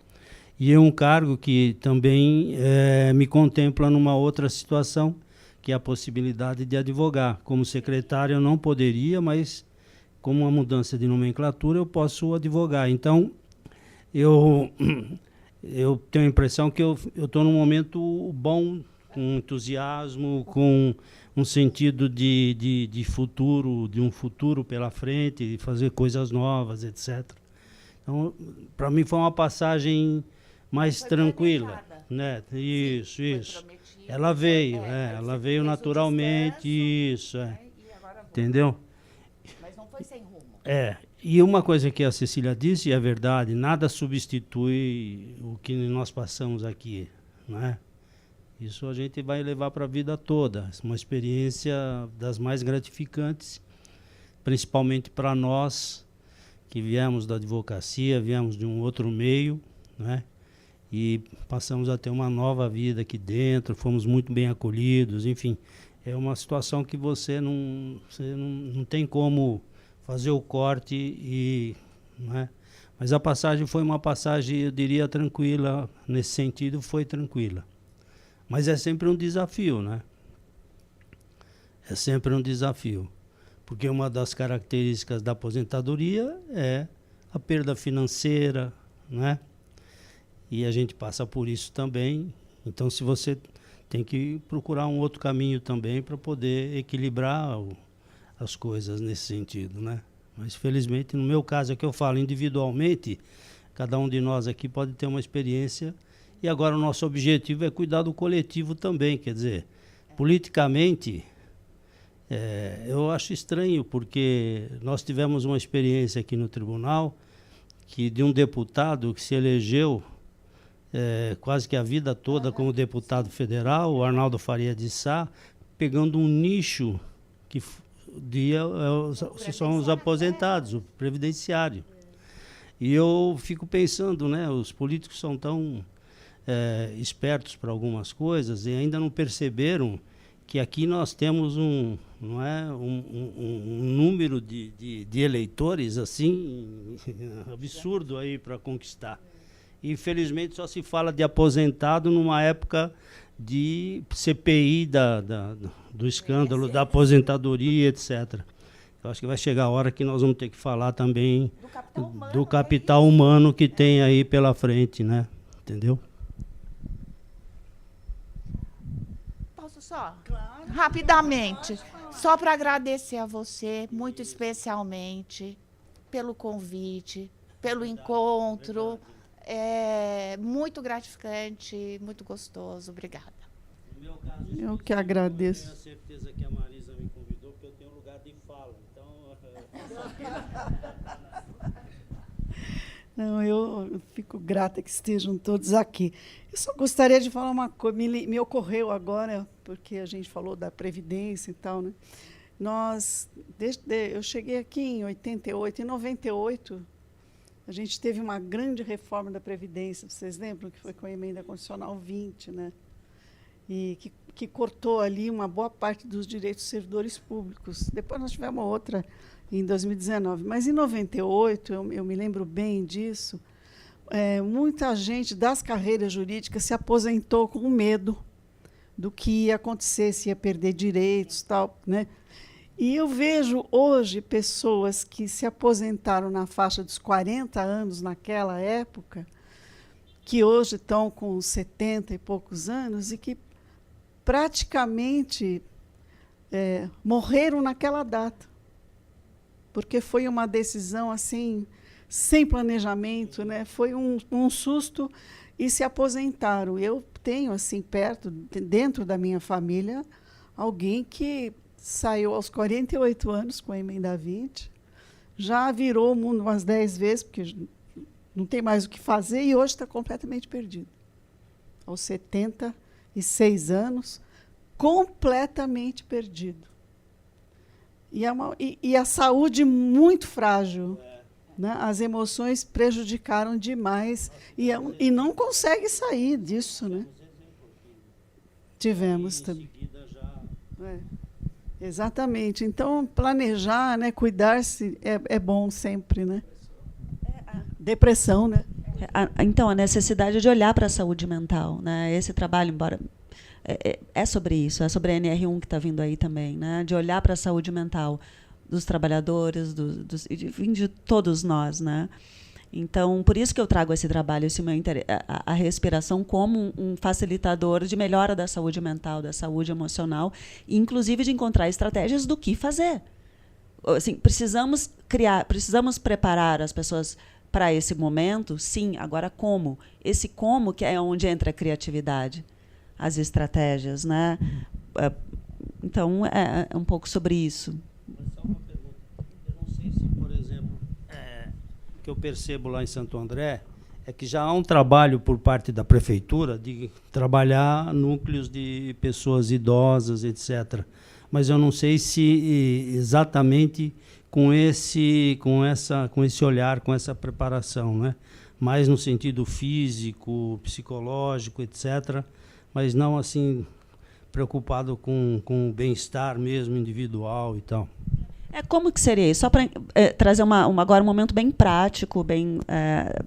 E é um cargo que também me contempla numa outra situação, que é a possibilidade de advogar. Como secretário eu não poderia, mas como uma mudança de nomenclatura eu posso advogar. Então, eu tenho a impressão que eu estou num momento bom, com entusiasmo, com um sentido de futuro, de um futuro pela frente, de fazer coisas novas, etc. Então, para mim foi uma passagem mais tranquila, né? Isso. Ela veio, Aí ela você veio fez o naturalmente, descanso, isso, né, e agora volta. entendeu? Mas não foi sem rumo. E uma coisa que a Cecília disse, e é verdade, nada substitui o que nós passamos aqui, né? Isso a gente vai levar para a vida toda, uma experiência das mais gratificantes, principalmente para nós que viemos da advocacia, viemos de um outro meio, né? E passamos a ter uma nova vida aqui dentro, fomos muito bem acolhidos, enfim. É uma situação que você não tem como fazer o corte, né? Mas a passagem foi uma passagem, eu diria, tranquila, nesse sentido foi tranquila. Mas é sempre um desafio, né? É sempre um desafio. Porque uma das características da aposentadoria é a perda financeira, né? E a gente passa por isso também. Então, se você tem que procurar um outro caminho também para poder equilibrar as coisas nesse sentido, né? Mas, felizmente, no meu caso, é que eu falo individualmente, cada um de nós aqui pode ter uma experiência. E agora o nosso objetivo é cuidar do coletivo também, quer dizer, politicamente, eu acho estranho, porque nós tivemos uma experiência aqui no tribunal, que de um deputado que se elegeu quase que a vida toda como deputado federal, o Arnaldo Faria de Sá, pegando um nicho que são os aposentados, o previdenciário. E eu fico pensando, né, os políticos são tão espertos para algumas coisas e ainda não perceberam que aqui nós temos um número de eleitores assim absurdo aí para conquistar. Infelizmente só se fala de aposentado numa época de CPI do escândalo da aposentadoria, etc. Eu acho que vai chegar a hora que nós vamos ter que falar também do capital humano que tem aí pela frente, né? Entendeu? Posso só? Claro. Rapidamente. Só para agradecer a você, muito especialmente, pelo convite, pelo encontro. É muito gratificante, muito gostoso. Obrigada. No meu caso, Eu que agradeço. Eu tenho a certeza que a Marisa me convidou, porque eu tenho lugar de fala. Então, Não, eu fico grata que estejam todos aqui. Eu só gostaria de falar uma coisa, me ocorreu agora, porque a gente falou da Previdência e tal, né? Eu cheguei aqui em 88, em 98, a gente teve uma grande reforma da Previdência, vocês lembram? Que foi com a Emenda Constitucional 20, né? E que cortou ali uma boa parte dos direitos dos servidores públicos. Depois nós tivemos outra em 2019. Mas em 98, eu me lembro bem disso, muita gente das carreiras jurídicas se aposentou com medo do que ia acontecer, se ia perder direitos, tal, né? E eu vejo hoje pessoas que se aposentaram na faixa dos 40 anos naquela época, que hoje estão com 70 e poucos anos e que praticamente morreram naquela data, porque foi uma decisão assim, sem planejamento, né? Foi um susto e se aposentaram. Eu tenho assim perto, dentro da minha família, alguém que saiu aos 48 anos com a Emenda 20, já virou o mundo umas 10 vezes, porque não tem mais o que fazer, e hoje está completamente perdido. Aos 76 anos, completamente perdido. E a saúde muito frágil. Né? As emoções prejudicaram demais e não consegue sair disso. Né? Tivemos também. Exatamente. Então, planejar, né, cuidar-se é bom sempre. Né? Depressão, né? Então, a necessidade de olhar para a saúde mental, né? Esse trabalho, embora é sobre isso, é sobre a NR1 que está vindo aí também, né? De olhar para a saúde mental dos trabalhadores, de todos nós, né? Então, por isso que eu trago esse trabalho, a respiração como um facilitador de melhora da saúde mental, da saúde emocional, inclusive de encontrar estratégias do que fazer. Assim, precisamos preparar as pessoas para esse momento, sim, agora como? Esse como que é onde entra a criatividade. as estratégias, né? Então, é um pouco sobre isso. Só uma pergunta. Eu não sei se, por exemplo, o que eu percebo lá em Santo André é que já há um trabalho por parte da prefeitura de trabalhar núcleos de pessoas idosas, etc. Mas eu não sei se exatamente com esse olhar, com essa preparação, né? Mais no sentido físico, psicológico, etc., mas não assim preocupado com o bem-estar mesmo individual e tal. Como que seria isso? Só para trazer agora um momento bem prático, bem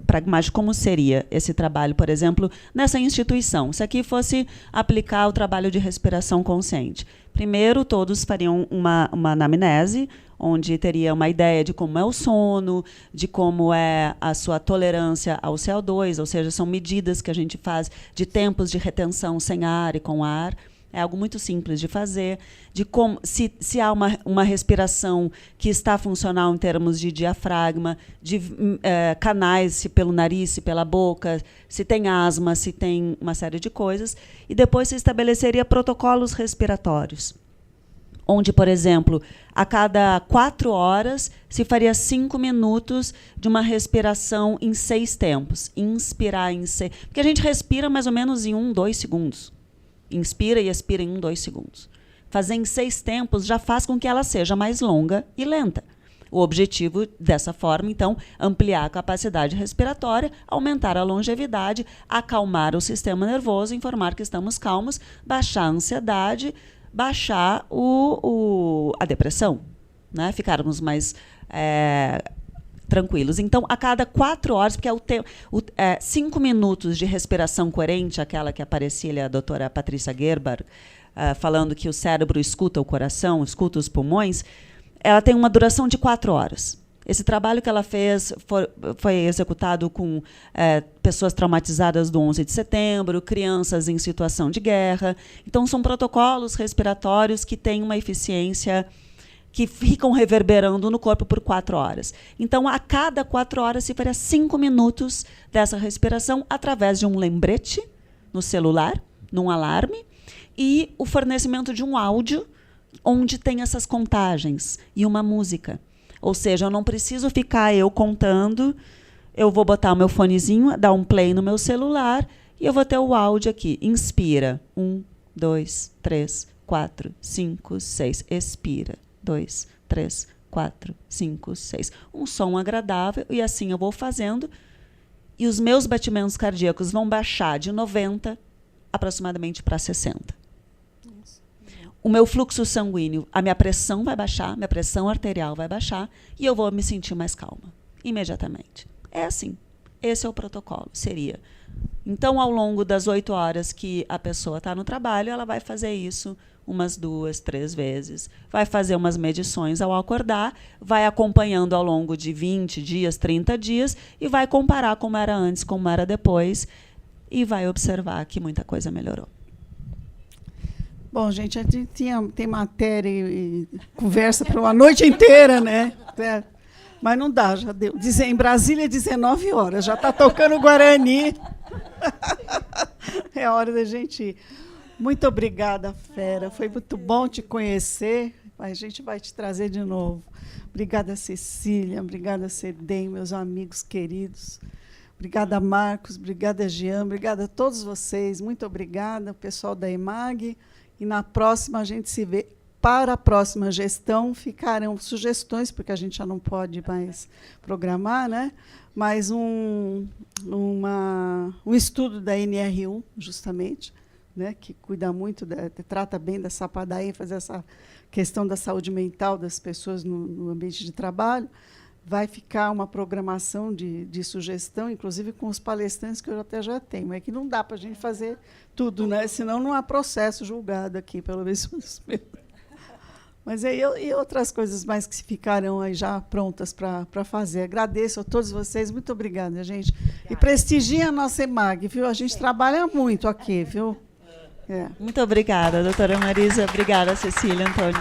pragmático, como seria esse trabalho, por exemplo, nessa instituição? Se aqui fosse aplicar o trabalho de respiração consciente. Primeiro, todos fariam uma anamnese, onde teria uma ideia de como é o sono, de como é a sua tolerância ao CO2, ou seja, são medidas que a gente faz de tempos de retenção sem ar e com ar. É algo muito simples de fazer, de como se há uma respiração que está funcional em termos de diafragma, de canais, se pelo nariz, se pela boca, se tem asma, se tem uma série de coisas. E depois se estabeleceria protocolos respiratórios, onde, por exemplo, a cada 4 horas se faria 5 minutos de uma respiração em 6 tempos. Inspirar em 6... Porque a gente respira mais ou menos em 1, 2 segundos. Inspira e expira em 1, 2 segundos. Fazer em 6 tempos já faz com que ela seja mais longa e lenta. O objetivo, dessa forma, então, ampliar a capacidade respiratória, aumentar a longevidade, acalmar o sistema nervoso, informar que estamos calmos, baixar a ansiedade, baixar a depressão, né? Ficarmos mais tranquilos. Então, a cada 4 horas, porque 5 minutos de respiração coerente, aquela que aparecia ali, a doutora Patrícia Gerber, falando que o cérebro escuta o coração, escuta os pulmões, ela tem uma duração de 4 horas. Esse trabalho que ela fez foi executado com pessoas traumatizadas do 11 de setembro, crianças em situação de guerra. Então, são protocolos respiratórios que têm uma eficiência que ficam reverberando no corpo por 4 horas. Então, a cada 4 horas se faria 5 minutos dessa respiração através de um lembrete no celular, num alarme, e o fornecimento de um áudio onde tem essas contagens e uma música. Ou seja, eu não preciso ficar eu contando, eu vou botar o meu fonezinho, dar um play no meu celular e eu vou ter o áudio aqui. Inspira. 1, 2, 3, 4, 5, 6. Expira. 2, 3, 4, 5, 6. Um som agradável, e assim eu vou fazendo, e os meus batimentos cardíacos vão baixar de 90 aproximadamente para 60. O meu fluxo sanguíneo, a minha pressão vai baixar, minha pressão arterial vai baixar, e eu vou me sentir mais calma, imediatamente. É assim. Esse é o protocolo, seria. Então, ao longo das 8 horas que a pessoa está no trabalho, ela vai fazer isso umas 2, 3 vezes, vai fazer umas medições ao acordar, vai acompanhando ao longo de 20 dias, 30 dias, e vai comparar como era antes, como era depois, e vai observar que muita coisa melhorou. Bom, gente, a gente tem matéria e conversa para uma noite inteira, né? Mas não dá, já deu. Em Brasília, 19 horas, já está tocando o Guarani. É hora da gente ir. Muito obrigada, Fera. Foi muito bom te conhecer. A gente vai te trazer de novo. Obrigada, Cecília. Obrigada, Cedem, meus amigos queridos. Obrigada, Marcos. Obrigada, Jean. Obrigada a todos vocês. Muito obrigada, o pessoal da EMAG. E na próxima a gente se vê. Para a próxima gestão ficarão sugestões, porque a gente já não pode mais programar, né? Mas um estudo da NR1, justamente, né? Que cuida muito, trata bem dessa padaria, fazer essa questão da saúde mental das pessoas no ambiente de trabalho. Vai ficar uma programação de sugestão, inclusive com os palestrantes que eu até já tenho. Mas é que não dá para a gente fazer tudo, né? Senão não há processo julgado aqui, pelo menos. Mas e outras coisas mais que ficarão aí já prontas para fazer. Agradeço a todos vocês. Muito obrigada, gente. E prestigiem a nossa EMAG, viu? A gente trabalha muito aqui, viu? Muito obrigada, doutora Marisa. Obrigada, Cecília, Antônio.